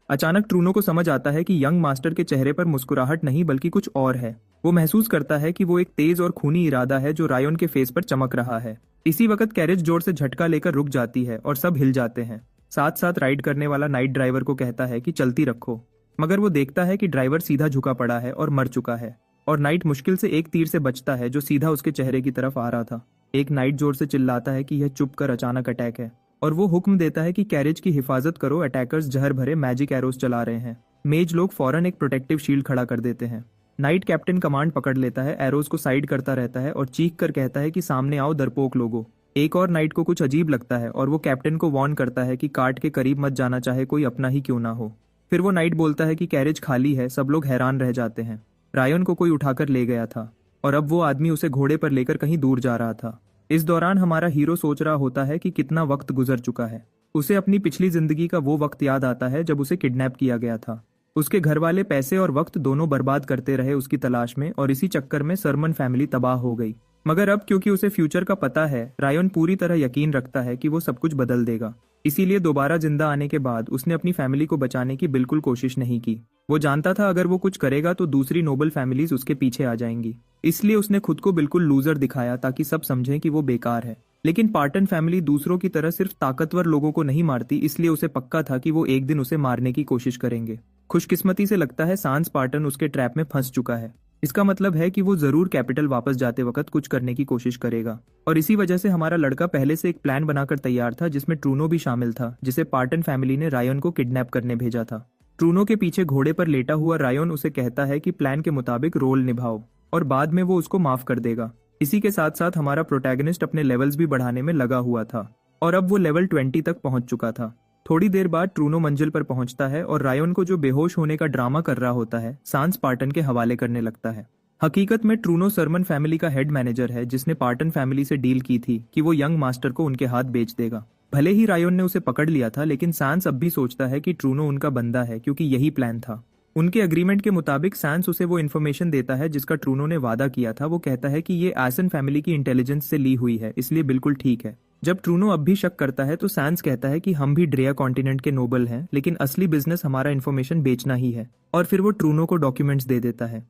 अचानक ट्रूनो को समझ आता है कि यंग मास्टर के चेहरे पर मुस्कुराहट नहीं बल्कि कुछ और है। वो महसूस करता है कि वो एक तेज और खूनी इरादा है जो रायन के फेस पर चमक रहा है। इसी वक्त कैरेज जोर से झटका लेकर रुक जाती है और सब हिल जाते हैं। साथ साथ राइड करने वाला नाइट ड्राइवर को कहता है कि चलती रखो, मगर वो देखता है कि ड्राइवर सीधा झुका पड़ा है और मर चुका है और नाइट मुश्किल से एक तीर से बचता है जो सीधा उसके चेहरे की तरफ आ रहा था। एक नाइट जोर से चिल्लाता है कि यह चुप कर, अचानक अटैक है और वो हुक्म देता है कि कैरेज की हिफाजत करो, अटैकर्स जहर भरे मैजिक एरोस चला रहे हैं। मेज लोग फौरन एक प्रोटेक्टिव शील्ड खड़ा कर देते हैं। नाइट कैप्टन कमांड पकड़ लेता है, एरोस को साइड करता रहता है और चीख कर कहता है कि सामने आओ डरपोक लोगो। एक और नाइट को कुछ अजीब लगता है और वो कैप्टन को वार्न करता है कि कार्ट के करीब मत जाना, चाहे कोई अपना ही क्यों ना हो। फिर वो नाइट बोलता है कि कैरेज खाली है। सब लोग हैरान रह जाते हैं। रायन को कोई उठाकर ले गया था और अब वो आदमी उसे घोड़े पर लेकर कहीं दूर जा रहा था। इस दौरान हमारा हीरो सोच रहा होता है कि कितना वक्त गुजर चुका है। उसे अपनी पिछली जिंदगी का वो वक्त याद आता है जब उसे किडनैप किया गया था। उसके घर वाले पैसे और वक्त दोनों बर्बाद करते रहे उसकी तलाश में और इसी चक्कर में सरमन फैमिली तबाह हो गई। मगर अब क्योंकि उसे फ्यूचर का पता है, रायन पूरी तरह यकीन रखता है कि वो सब कुछ बदल देगा। इसीलिए दोबारा जिंदा आने के बाद उसने अपनी फैमिली को बचाने की बिल्कुल कोशिश नहीं की। वो जानता था अगर वो कुछ करेगा तो दूसरी नोबल फैमिलीज उसके पीछे आ जाएंगी। इसलिए उसने खुद को बिल्कुल लूजर दिखाया ताकि सब समझें कि वो बेकार है। लेकिन पार्टन फैमिली दूसरों की तरह सिर्फ ताकतवर लोगों को नहीं मारती, इसलिए उसे पक्का था कि वो एक दिन उसे मारने की कोशिश करेंगे। खुशकिस्मती से लगता है सांस पार्टन उसके ट्रैप में फंस चुका है। इसका मतलब है कि वो जरूर कैपिटल वापस जाते वक्त कुछ करने की कोशिश करेगा और इसी वजह से हमारा लड़का पहले से एक प्लान बनाकर तैयार था जिसमें ट्रूनो भी शामिल था, जिसे पार्टन फैमिली ने रायन को किडनैप करने भेजा था। ट्रूनो के पीछे घोड़े पर लेटा हुआ रायन उसे कहता है कि प्लान के मुताबिक रोल निभाओ और बाद में वो उसको माफ कर देगा। इसी के साथ साथ हमारा प्रोटैगनिस्ट अपने लेवल्स भी बढ़ाने में लगा हुआ था और अब वो लेवल 20 तक पहुंच चुका था। थोड़ी देर बाद ट्रूनो मंजिल पर पहुंचता है और रायन को जो बेहोश होने का ड्रामा कर रहा होता है सांस पार्टन के हवाले करने लगता है। हकीकत में ट्रूनो सरमन फैमिली का हेड मैनेजर है जिसने पार्टन फैमिली से डील की थी कि वो यंग मास्टर को उनके हाथ बेच देगा। भले ही रायन ने उसे पकड़ लिया था, लेकिन सांस अब भी सोचता है कि ट्रूनो उनका बंदा है क्योंकि यही प्लान था। उनके एग्रीमेंट के मुताबिक सांस उसे वो इन्फॉर्मेशन देता है जिसका ट्रूनो ने वादा किया था। वो कहता है कि ये एसन फैमिली की इंटेलिजेंस से ली हुई है, इसलिए बिल्कुल ठीक है। जब ट्रूनो अब भी शक करता है तो सांस कहता है कि हम भी ड्रेया कॉन्टिनेंट के नोबल हैं, लेकिन असली बिजनेस हमारा इन्फॉर्मेशन बेचना ही है। और फिर वो ट्रूनो को डॉक्यूमेंट्स दे देता है।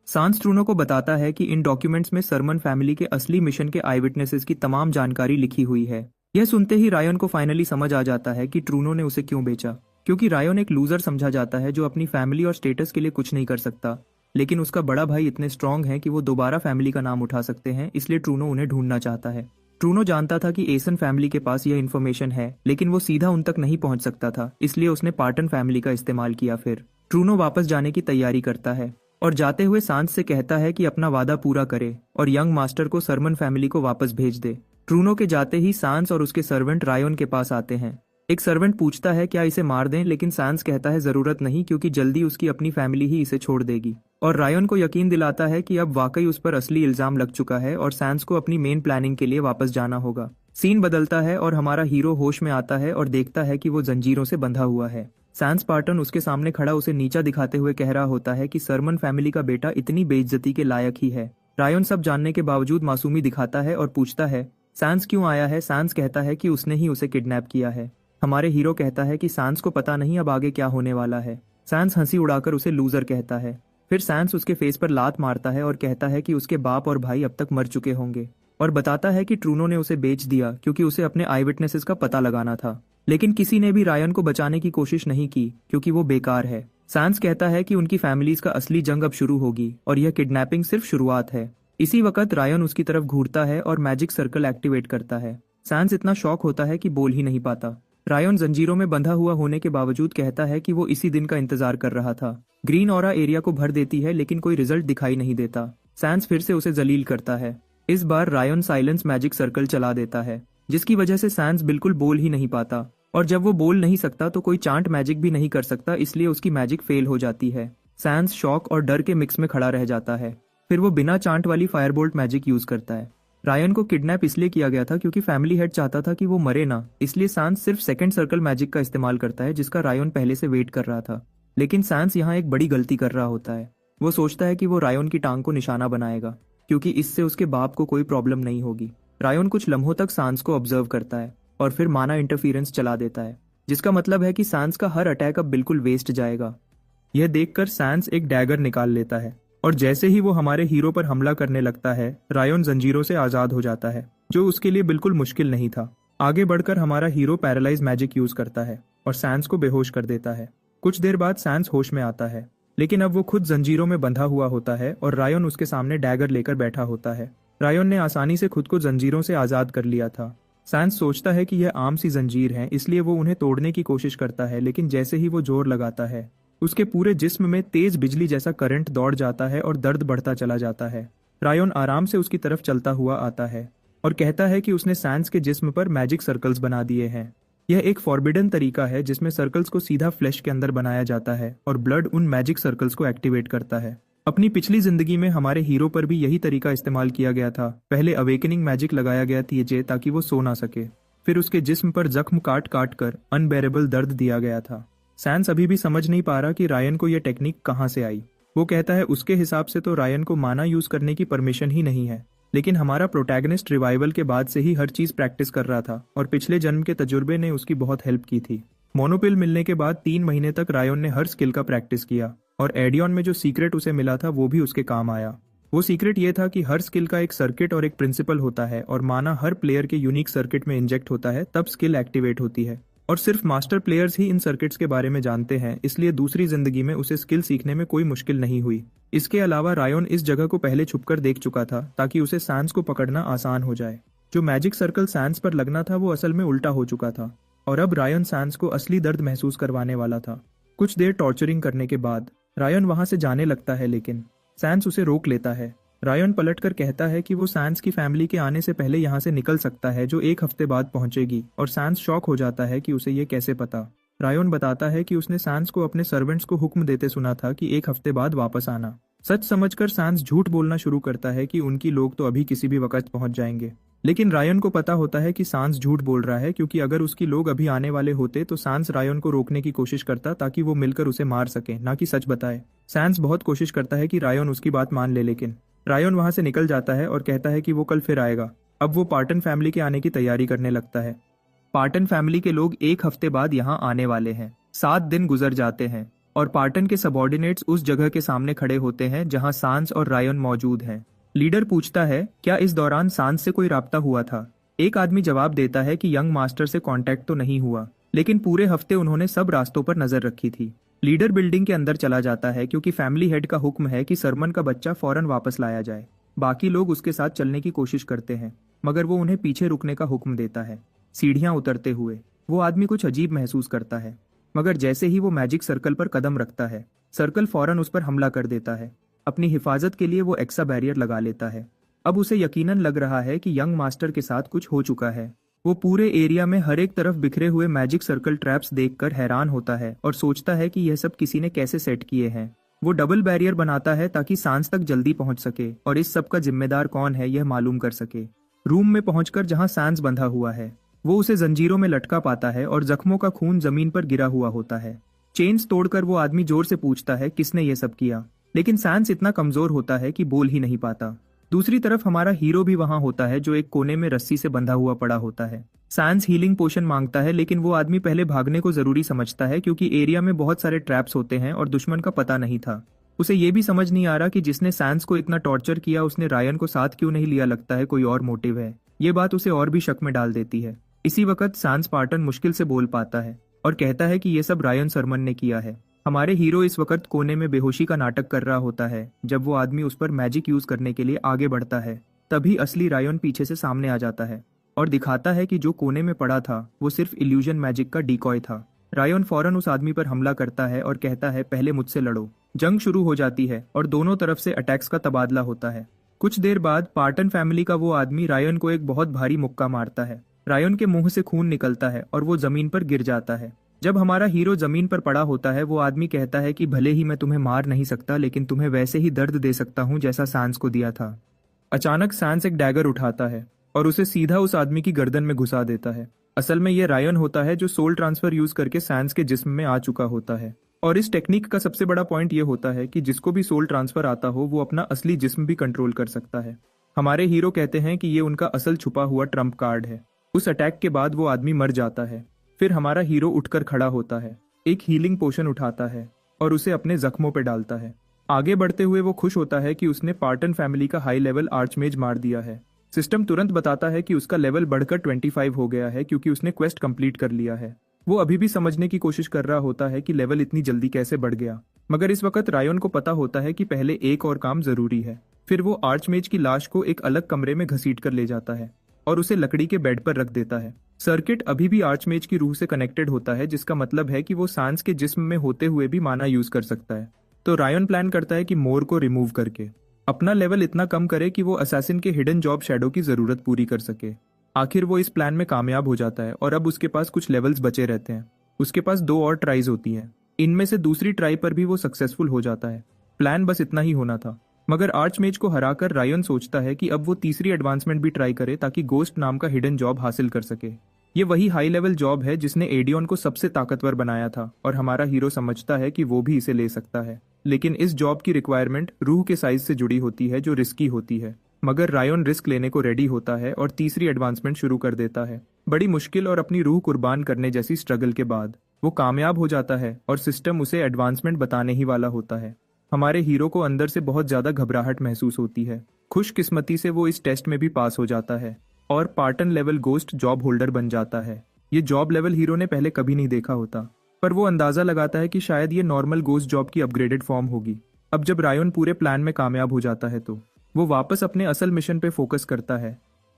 सांस ट्रूनो को बताता है कि इन डॉक्यूमेंट्स में सरमन फैमिली के असली मिशन के आई विटनेसेस की तमाम जानकारी लिखी हुई है। यह सुनते ही रायन को फाइनली समझ आ जाता है कि ट्रूनो ने उसे क्यों बेचा, क्योंकि रायन एक लूजर समझा जाता है जो अपनी फैमिली और स्टेटस के लिए कुछ नहीं कर सकता। लेकिन उसका बड़ा भाई इतने स्ट्रांग है कि वो दोबारा फैमिली का नाम उठा सकते हैं, इसलिए ट्रूनो उन्हें ढूंढना चाहता है। ट्रूनो जानता था कि एसन फैमिली के पास यह इन्फॉर्मेशन है, लेकिन वो सीधा उन तक नहीं पहुंच सकता था, इसलिए उसने पार्टन फैमिली का इस्तेमाल किया। फिर ट्रूनो वापस जाने की तैयारी करता है और जाते हुए सांस से कहता है कि अपना वादा पूरा करे और यंग मास्टर को सरमन फैमिली को वापस भेज दे। ट्रूनो के जाते ही सांस और उसके सर्वेंट रायन के पास आते हैं। एक सर्वेंट पूछता है क्या इसे मार दें, लेकिन सांस कहता है जरूरत नहीं क्योंकि जल्दी उसकी अपनी फैमिली ही इसे छोड़ देगी। और रायन को यकीन दिलाता है कि अब वाकई उस पर असली इल्जाम लग चुका है और सांस को अपनी मेन प्लानिंग के लिए वापस जाना होगा। सीन बदलता है और हमारा हीरो होश में आता है और देखता है कि वो जंजीरों से बंधा हुआ है। सांस पार्टन उसके सामने खड़ा उसे नीचा दिखाते हुए कह रहा होता है कि सरमन फैमिली का बेटा इतनी बेइज्जती के लायक ही है। रायन सब जानने के बावजूद मासूमी दिखाता है और पूछता है सांस क्यों आया है। सांस कहता है कि उसने ही उसे किडनैप किया है। हमारे हीरो कहता है कि सांस को पता नहीं अब आगे क्या होने वाला है। सांस हंसी उड़ाकर उसे लूजर कहता है। फिर सांस उसके फेस पर लात मारता है और कहता है कि उसके बाप और भाई अब तक मर चुके होंगे और बताता है कि ट्रूनो ने उसे बेच दिया क्योंकि उसे अपने आई विटनेसेस का पता लगाना था। लेकिन किसी ने भी रायन को बचाने की कोशिश नहीं की क्योंकि वो बेकार है। सांस कहता है कि उनकी फैमिलीज का असली जंग अब शुरू होगी और यह किडनैपिंग सिर्फ शुरुआत है। इसी वक्त रायन उसकी तरफ घूरता है और मैजिक सर्कल एक्टिवेट करता है। सैंस इतना शॉक होता है कि बोल ही नहीं पाता। रायन जंजीरों में बंधा हुआ होने के बावजूद कहता है कि वो इसी दिन का इंतजार कर रहा था। ग्रीन ऑरा एरिया को भर देती है लेकिन कोई रिजल्ट दिखाई नहीं देता। सैंस फिर से उसे जलील करता है। इस बार रायन साइलेंस मैजिक सर्कल चला देता है, जिसकी वजह से सैंस बिल्कुल बोल ही नहीं पाता, और जब वो बोल नहीं सकता तो कोई चांट मैजिक भी नहीं कर सकता, इसलिए उसकी मैजिक फेल हो जाती है। सैंस शॉक और डर के मिक्स में खड़ा रह जाता है। फिर वो बिना चांट वाली फायरबोल्ट मैजिक यूज करता है। रायन को किडनैप इसलिए किया गया था क्योंकि फैमिली हेड चाहता था कि वो मरे ना, इसलिए सैंस सिर्फ सेकंड सर्कल मैजिक का इस्तेमाल करता है जिसका रायन पहले से वेट कर रहा था। लेकिन सैंस यहाँ एक बड़ी गलती कर रहा होता है। वो सोचता है कि वो रायन की टांग को निशाना बनाएगा क्योंकि इससे उसके बाप को कोई प्रॉब्लम नहीं होगी। रायन कुछ लम्हों तक सैंस को ऑब्जर्व करता है और फिर माना इंटरफियरेंस चला देता है, जिसका मतलब है कि सैंस का हर अटैक अब बिल्कुल वेस्ट जाएगा। यह देखकर सैंस एक डैगर निकाल लेता है और जैसे ही वो हमारे हीरो पर हमला करने लगता है, रायन जंजीरों से आजाद हो जाता है, जो उसके लिए बिल्कुल मुश्किल नहीं था। आगे बढ़कर हमारा हीरो पैरालाइज मैजिक यूज करता है और सैंस को बेहोश कर देता है। कुछ देर बाद सैंस होश में आता है, लेकिन अब वो खुद जंजीरों में बंधा हुआ होता है और रायन उसके सामने डैगर लेकर बैठा होता है। रायन ने आसानी से खुद को जंजीरों से आजाद कर लिया था। सैंस सोचता है कि यह आम सी जंजीर है, इसलिए वो उन्हें तोड़ने की कोशिश करता है, लेकिन जैसे ही वो जोर लगाता है, उसके पूरे जिस्म में तेज बिजली जैसा करंट दौड़ जाता है और दर्द बढ़ता चला जाता है। रायन आराम से उसकी तरफ चलता हुआ आता है और कहता है कि उसने सैंस के जिस्म पर मैजिक सर्कल्स बना दिए हैं। यह एक फॉरबिडन तरीका है जिसमें सर्कल्स को सीधा फ्लैश के अंदर बनाया जाता है और ब्लड उन मैजिक सर्कल्स को एक्टिवेट करता है। अपनी पिछली जिंदगी में हमारे हीरो पर भी यही तरीका इस्तेमाल किया गया था। पहले अवेकनिंग मैजिक लगाया गया था ताकि वो सो ना सके, फिर उसके जिस्म पर जख्म काट काट कर अनबेरेबल दर्द दिया गया था। सैंस अभी भी समझ नहीं पा रहा कि रायन को यह टेक्निक कहाँ से आई। वो कहता है उसके हिसाब से तो रायन को माना यूज करने की परमिशन ही नहीं है, लेकिन हमारा प्रोटैगनिस्ट रिवाइवल के बाद से ही हर चीज प्रैक्टिस कर रहा था और पिछले जन्म के तजुर्बे ने उसकी बहुत हेल्प की थी। मोनोपिल मिलने के बाद 3 महीने तक रायन ने हर स्किल का प्रैक्टिस किया और एडियन में जो सीक्रेट उसे मिला था वो भी उसके काम आया। वो सीक्रेट ये था कि हर स्किल का एक सर्किट और एक प्रिंसिपल होता है और माना हर प्लेयर के यूनिक सर्किट में इंजेक्ट होता है तब स्किल एक्टिवेट होती है, और सिर्फ मास्टर प्लेयर्स ही इन सर्किट्स के बारे में जानते हैं, इसलिए दूसरी जिंदगी में उसे स्किल सीखने में कोई मुश्किल नहीं हुई। इसके अलावा रायन इस जगह को पहले छुपकर देख चुका था ताकि उसे सैंस को पकड़ना आसान हो जाए। जो मैजिक सर्कल सैंस पर लगना था वो असल में उल्टा हो चुका था और अब रायन सैंस को असली दर्द महसूस करवाने वाला था। कुछ देर टॉर्चरिंग करने के बाद रायन वहां से जाने लगता है, लेकिन सैंस उसे रोक लेता है। रायन पलटकर कहता है कि वो सैंस की फैमिली के आने से पहले यहाँ से निकल सकता है, जो 1 हफ्ते बाद पहुंचेगी, और सैंस शॉक हो जाता है कि उसे ये कैसे पता। रायन बताता है कि उसने सैंस को अपने सर्वेंट्स को हुक्म देते सुना था कि 1 हफ्ते बाद वापस आना। सच समझकर सैंस झूठ बोलना शुरू करता है कि उनकी लोग तो अभी किसी भी वक्त पहुंच जाएंगे, लेकिन रायन को पता होता है कि सैंस झूठ बोल रहा है, क्योंकि अगर उसकी लोग अभी आने वाले होते तो सैंस रायन को रोकने की कोशिश करता ताकि वो मिलकर उसे मार सके, ना कि सच बताए। सैंस बहुत कोशिश करता है कि रायन उसकी बात मान ले, लेकिन रायन वहां से निकल जाता है और कहता है कि वो कल फिर आएगा। अब वो पार्टन फैमिली के आने की तैयारी करने लगता है। पार्टन फैमिली के लोग 1 हफ्ते बाद यहाँ आने वाले हैं। 7 दिन गुजर जाते हैं और पार्टन के सबऑर्डिनेट्स उस जगह के सामने खड़े होते हैं जहाँ सैंस और रायन मौजूद हैं। लीडर पूछता है क्या इस दौरान सैंस से कोई राब्ता हुआ था। एक आदमी जवाब देता है कि यंग मास्टर से कांटेक्ट तो नहीं हुआ, लेकिन पूरे हफ्ते उन्होंने सब रास्तों पर नजर रखी थी। लीडर बिल्डिंग के अंदर चला जाता है क्योंकि फैमिली हेड का हुक्म है कि सरमन का बच्चा फौरन वापस लाया जाए। बाकी लोग उसके साथ चलने की कोशिश करते हैं, मगर वो उन्हें पीछे रुकने का हुक्म देता है। सीढ़ियां उतरते हुए वो आदमी कुछ अजीब महसूस करता है, मगर जैसे ही वो मैजिक सर्कल पर कदम रखता है, सर्कल फौरन उस पर हमला कर देता है। अपनी हिफाजत के लिए वो एक्सा बैरियर लगा लेता है। अब उसे यकीनन लग रहा है कि यंग मास्टर के साथ कुछ हो चुका है। वो पूरे एरिया में हर एक तरफ बिखरे हुए मैजिक सर्कल ट्रैप्स देखकर हैरान होता है और सोचता है कि यह सब किसी ने कैसे सेट किए हैं। वो डबल बैरियर बनाता है ताकि सैंस तक जल्दी पहुंच सके और इस सब का जिम्मेदार कौन है यह मालूम कर सके। रूम में पहुंचकर जहां सैंस बंधा हुआ है, वो उसे जंजीरों में लटका पाता है और जख्मों का खून जमीन पर गिरा हुआ होता है। चेन्स तोड़कर वो आदमी जोर से पूछता है किसने ये सब किया, लेकिन सैंस इतना कमजोर होता है कि बोल ही नहीं पाता। दूसरी तरफ हमारा हीरो भी वहां होता है, जो एक कोने में रस्सी से बंधा हुआ पड़ा होता है। सैंस हीलिंग पोशन मांगता है, लेकिन वो आदमी पहले भागने को जरूरी समझता है क्योंकि एरिया में बहुत सारे ट्रैप्स होते हैं और दुश्मन का पता नहीं था। उसे ये भी समझ नहीं आ रहा कि जिसने सैंस को इतना टॉर्चर किया उसने रायन को साथ क्यों नहीं लिया। लगता है कोई और मोटिव है। ये बात उसे और भी शक में डाल देती है। इसी वक्त सैंस पार्टन मुश्किल से बोल पाता है और कहता है कि ये सब रायन सरमन ने किया है। हमारे हीरो इस वक्त कोने में बेहोशी का नाटक कर रहा होता है। जब वो आदमी उस पर मैजिक यूज करने के लिए आगे बढ़ता है, तभी असली रायन पीछे से सामने आ जाता है और दिखाता है कि जो कोने में पड़ा था वो सिर्फ इल्यूजन मैजिक का डिकॉय था। रायन फौरन उस आदमी पर हमला करता है और कहता है, पहले मुझसे लड़ो। जंग शुरू हो जाती है और दोनों तरफ से अटैक्स का तबादला होता है। कुछ देर बाद पार्टन फैमिली का वो आदमी रायन को एक बहुत भारी मुक्का मारता है। रायन के मुंह से खून निकलता है और वो जमीन पर गिर जाता है। जब हमारा हीरो जमीन पर पड़ा होता है, वो आदमी कहता है कि भले ही मैं तुम्हें मार नहीं सकता, लेकिन तुम्हें वैसे ही दर्द दे सकता हूँ जैसा सांस को दिया था। अचानक सांस एक डैगर उठाता है और उसे सीधा उस आदमी की गर्दन में घुसा देता है। असल में यह रायन होता है जो सोल ट्रांसफर यूज करके सैंस के जिस्म में आ चुका होता है। और इस टेक्निक का सबसे बड़ा पॉइंट यह होता है कि जिसको भी सोल ट्रांसफर आता हो वो अपना असली जिस्म भी कंट्रोल कर सकता है। हमारे हीरो कहते हैं कि ये उनका असल छुपा हुआ ट्रम्प कार्ड है। उस अटैक के बाद वो आदमी मर जाता है। फिर हमारा हीरो उठकर खड़ा होता है, एक हीलिंग पोशन उठाता है और उसे अपने जख्मों पर डालता है। आगे बढ़ते हुए वो खुश होता है कि उसने पार्टन फैमिली का हाई लेवल आर्चमेज मार दिया है। सिस्टम तुरंत बताता है कि उसका लेवल बढ़कर 25 हो गया है क्योंकि उसने क्वेस्ट कंप्लीट कर लिया है। वो अभी भी समझने की कोशिश कर रहा होता है कि लेवल इतनी जल्दी कैसे बढ़ गया, मगर इस वक्त रायन को पता होता है कि पहले एक और काम जरूरी है। फिर वो आर्चमेज की लाश को एक अलग कमरे में घसीट कर ले जाता है और उसे लकड़ी के बेड पर रख देता है। सर्किट अभी भी आर्चमेज की रूह से कनेक्टेड होता है, जिसका मतलब है कि वो सांस के जिस्म में होते हुए भी माना यूज कर सकता है। तो रायन प्लान करता है कि मोर को रिमूव करके अपना लेवल इतना कम करे कि वो असैसिन के हिडन जॉब शैडो की जरूरत पूरी कर सके। आखिर वो इस प्लान में कामयाब हो जाता है और अब उसके पास कुछ लेवल्स बचे रहते हैं। उसके पास 2 और ट्राइज होती हैं। इनमें से दूसरी ट्राई पर भी वो सक्सेसफुल हो जाता है। प्लान बस इतना ही होना था, मगर आर्चमेज को हराकर रायन सोचता है कि अब वो तीसरी एडवांसमेंट भी ट्राई करे ताकि गोस्ट नाम का हिडन जॉब हासिल कर सके। ये वही हाई लेवल जॉब है जिसने एडियन को सबसे ताकतवर बनाया था और हमारा हीरो समझता है कि वो भी इसे ले सकता है। लेकिन इस जॉब की रिक्वायरमेंट रूह के साइज से जुड़ी होती है जो रिस्की होती है। मगर रायन रिस्क लेने को रेडी होता है और तीसरी एडवांसमेंट शुरू कर देता है। बड़ी मुश्किल और अपनी रूह कुर्बान करने जैसी स्ट्रगल के बाद वो कामयाब हो जाता है और सिस्टम उसे एडवांसमेंट बताने ही वाला होता है। हमारे हीरो को अंदर से बहुत ज्यादा घबराहट महसूस होती है। खुशकिस्मती से वो इस टेस्ट में भी पास हो जाता है और pattern level ghost job holder बन जाता है। ये जॉब लेवल हीरो ने पहले कभी नहीं देखा होता, पर वो अंदाजा लगाता है कि शायद ये नॉर्मल गोस्ट जॉब की अपग्रेडेड फॉर्म होगी। अब जब रायन पूरे प्लान में कामयाब हो जाता है तो वो वापस अपने असल मिशन पे फोकस करता है।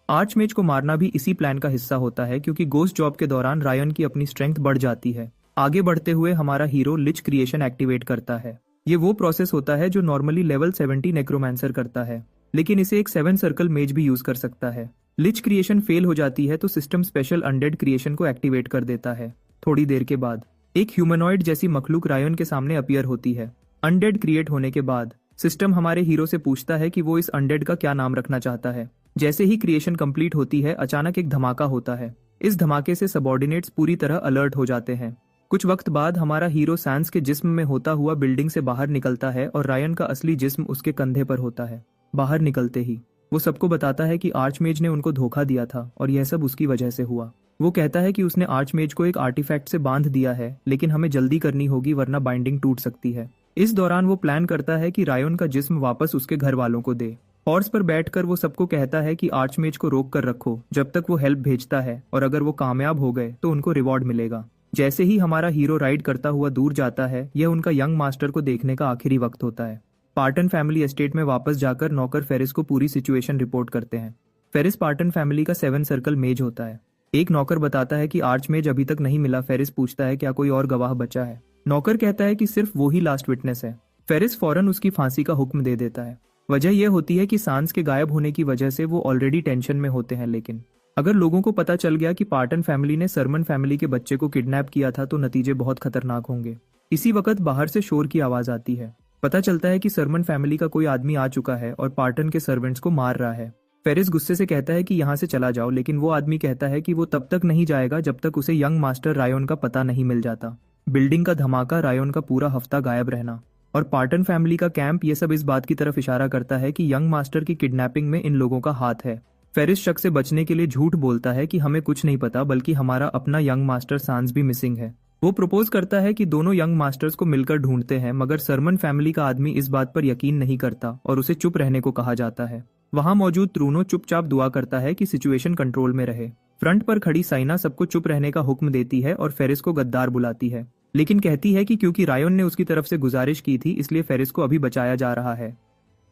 आर्चमेज को मारना भी इसी प्लान का हिस्सा होता है क्योंकि गोस्ट जॉब के दौरान रायन की अपनी स्ट्रेंथ बढ़ जाती है। आगे बढ़ते हुए हमारा हीरो लिच क्रिएशन एक्टिवेट करता है। ये वो प्रोसेस होता है जो नॉर्मली लेवल 70 नेक्रोमैंसर करता है, लेकिन इसे एक 7 सर्कल मेज भी यूज कर सकता है। लिच क्रिएशन फेल हो जाती है तो सिस्टम स्पेशल अनडेड क्रिएशन को एक्टिवेट कर देता है। थोड़ी देर के बाद एक ह्यूमनॉइड जैसी मखलूक रायन के सामने अपीयर होती है। अनडेड क्रिएट होने के बाद सिस्टम हमारे हीरो से पूछता है कि वो इस अनडेड का क्या नाम रखना चाहता है। जैसे ही क्रिएशन कंप्लीट होती है, अचानक एक धमाका होता है। इस धमाके से सबऑर्डिनेट्स पूरी तरह अलर्ट हो जाते हैं। कुछ वक्त बाद हमारा हीरो सैंस के जिस्म में होता हुआ बिल्डिंग से बाहर निकलता है और रायन का असली जिस्म उसके कंधे पर होता है। बाहर निकलते ही वो सबको बताता है कि आर्चमेज ने उनको धोखा दिया था और यह सब उसकी वजह से हुआ। वो कहता है कि उसने आर्चमेज को एक आर्टिफैक्ट से बांध दिया है, लेकिन हमें जल्दी करनी होगी वरना बाइंडिंग टूट सकती है। इस दौरान वो प्लान करता है कि रायन का जिस्म वापस उसके घर वालों को दे। हॉर्स पर बैठकर वो सबको कहता है कि आर्चमेज को रोक कर रखो जब तक वो हेल्प भेजता है, और अगर वो कामयाब हो गए तो उनको रिवॉर्ड मिलेगा। जैसे ही हमारा हीरो राइड करता हुआ दूर जाता है, यह उनका यंग मास्टर को देखने का आखिरी वक्त होता है। पार्टन फैमिली एस्टेट में वापस जाकर नौकर फेरिस को पूरी सिचुएशन रिपोर्ट करते हैं। फेरिस पार्टन फैमिली का 7 सर्कल मेज होता है। एक नौकर बताता है कि आर्चमेज अभी तक नहीं मिला। फेरिस पूछता है क्या कोई और गवाह बचा है। नौकर कहता है कि सिर्फ वो ही लास्ट विटनेस है। फेरिस फौरन उसकी फांसी का हुक्म दे देता है। वजह यह होती है कि सांस के गायब होने की वजह से वो ऑलरेडी टेंशन में होते हैं, लेकिन अगर लोगों को पता चल गया कि पार्टन फैमिली ने सरमन फैमिली के बच्चे को किडनैप किया था तो नतीजे बहुत खतरनाक होंगे। इसी वक्त बाहर से शोर की आवाज आती है। पता चलता है कि सरमन फैमिली का कोई आदमी आ चुका है और पार्टन के सर्वेंट्स को मार रहा है। फेरिस गुस्से से कहता है कि यहाँ से चला जाओ, लेकिन वो आदमी कहता है कि वो तब तक नहीं जाएगा जब तक उसे यंग मास्टर रायन का पता नहीं मिल जाता। बिल्डिंग का धमाका, रायन का पूरा हफ्ता गायब रहना और पार्टन फैमिली का कैंप, ये सब इस बात की तरफ इशारा करता है कि यंग मास्टर की किडनैपिंग में इन लोगों का हाथ है। फेरिस शक से बचने के लिए झूठ बोलता है कि हमें कुछ नहीं पता, बल्कि हमारा अपना यंग मास्टर सांस भी मिसिंग है। वो प्रपोज करता है कि दोनों यंग मास्टर्स को मिलकर ढूंढते हैं, मगर सरमन फैमिली का आदमी इस बात पर यकीन नहीं करता और उसे चुप रहने को कहा जाता है। वहां मौजूद ट्रूनो चुपचाप दुआ करता है कि सिचुएशन कंट्रोल में रहे। फ्रंट पर खड़ी साइना सबको चुप रहने का हुक्म देती है और फेरिस को गद्दार बुलाती है। लेकिन कहती है कि क्योंकि रायन ने उसकी तरफ से गुजारिश की थी इसलिए फेरिस को अभी बचाया जा रहा है।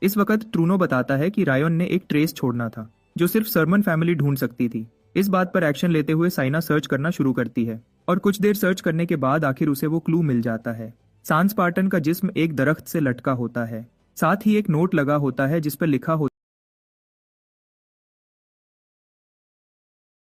इस वक्त ट्रूनो बताता है कि रायन ने एक ट्रेस छोड़ना था जो सिर्फ सरमन फैमिली ढूंढ सकती थी। इस बात पर एक्शन लेते हुए साइना सर्च करना शुरू करती है और कुछ देर सर्च करने के बाद आखिर उसे वो क्लू मिल जाता है। सांस स्पार्टन का जिस्म एक दरख्त से लटका होता है, साथ ही एक नोट लगा होता है जिस पर लिखा होता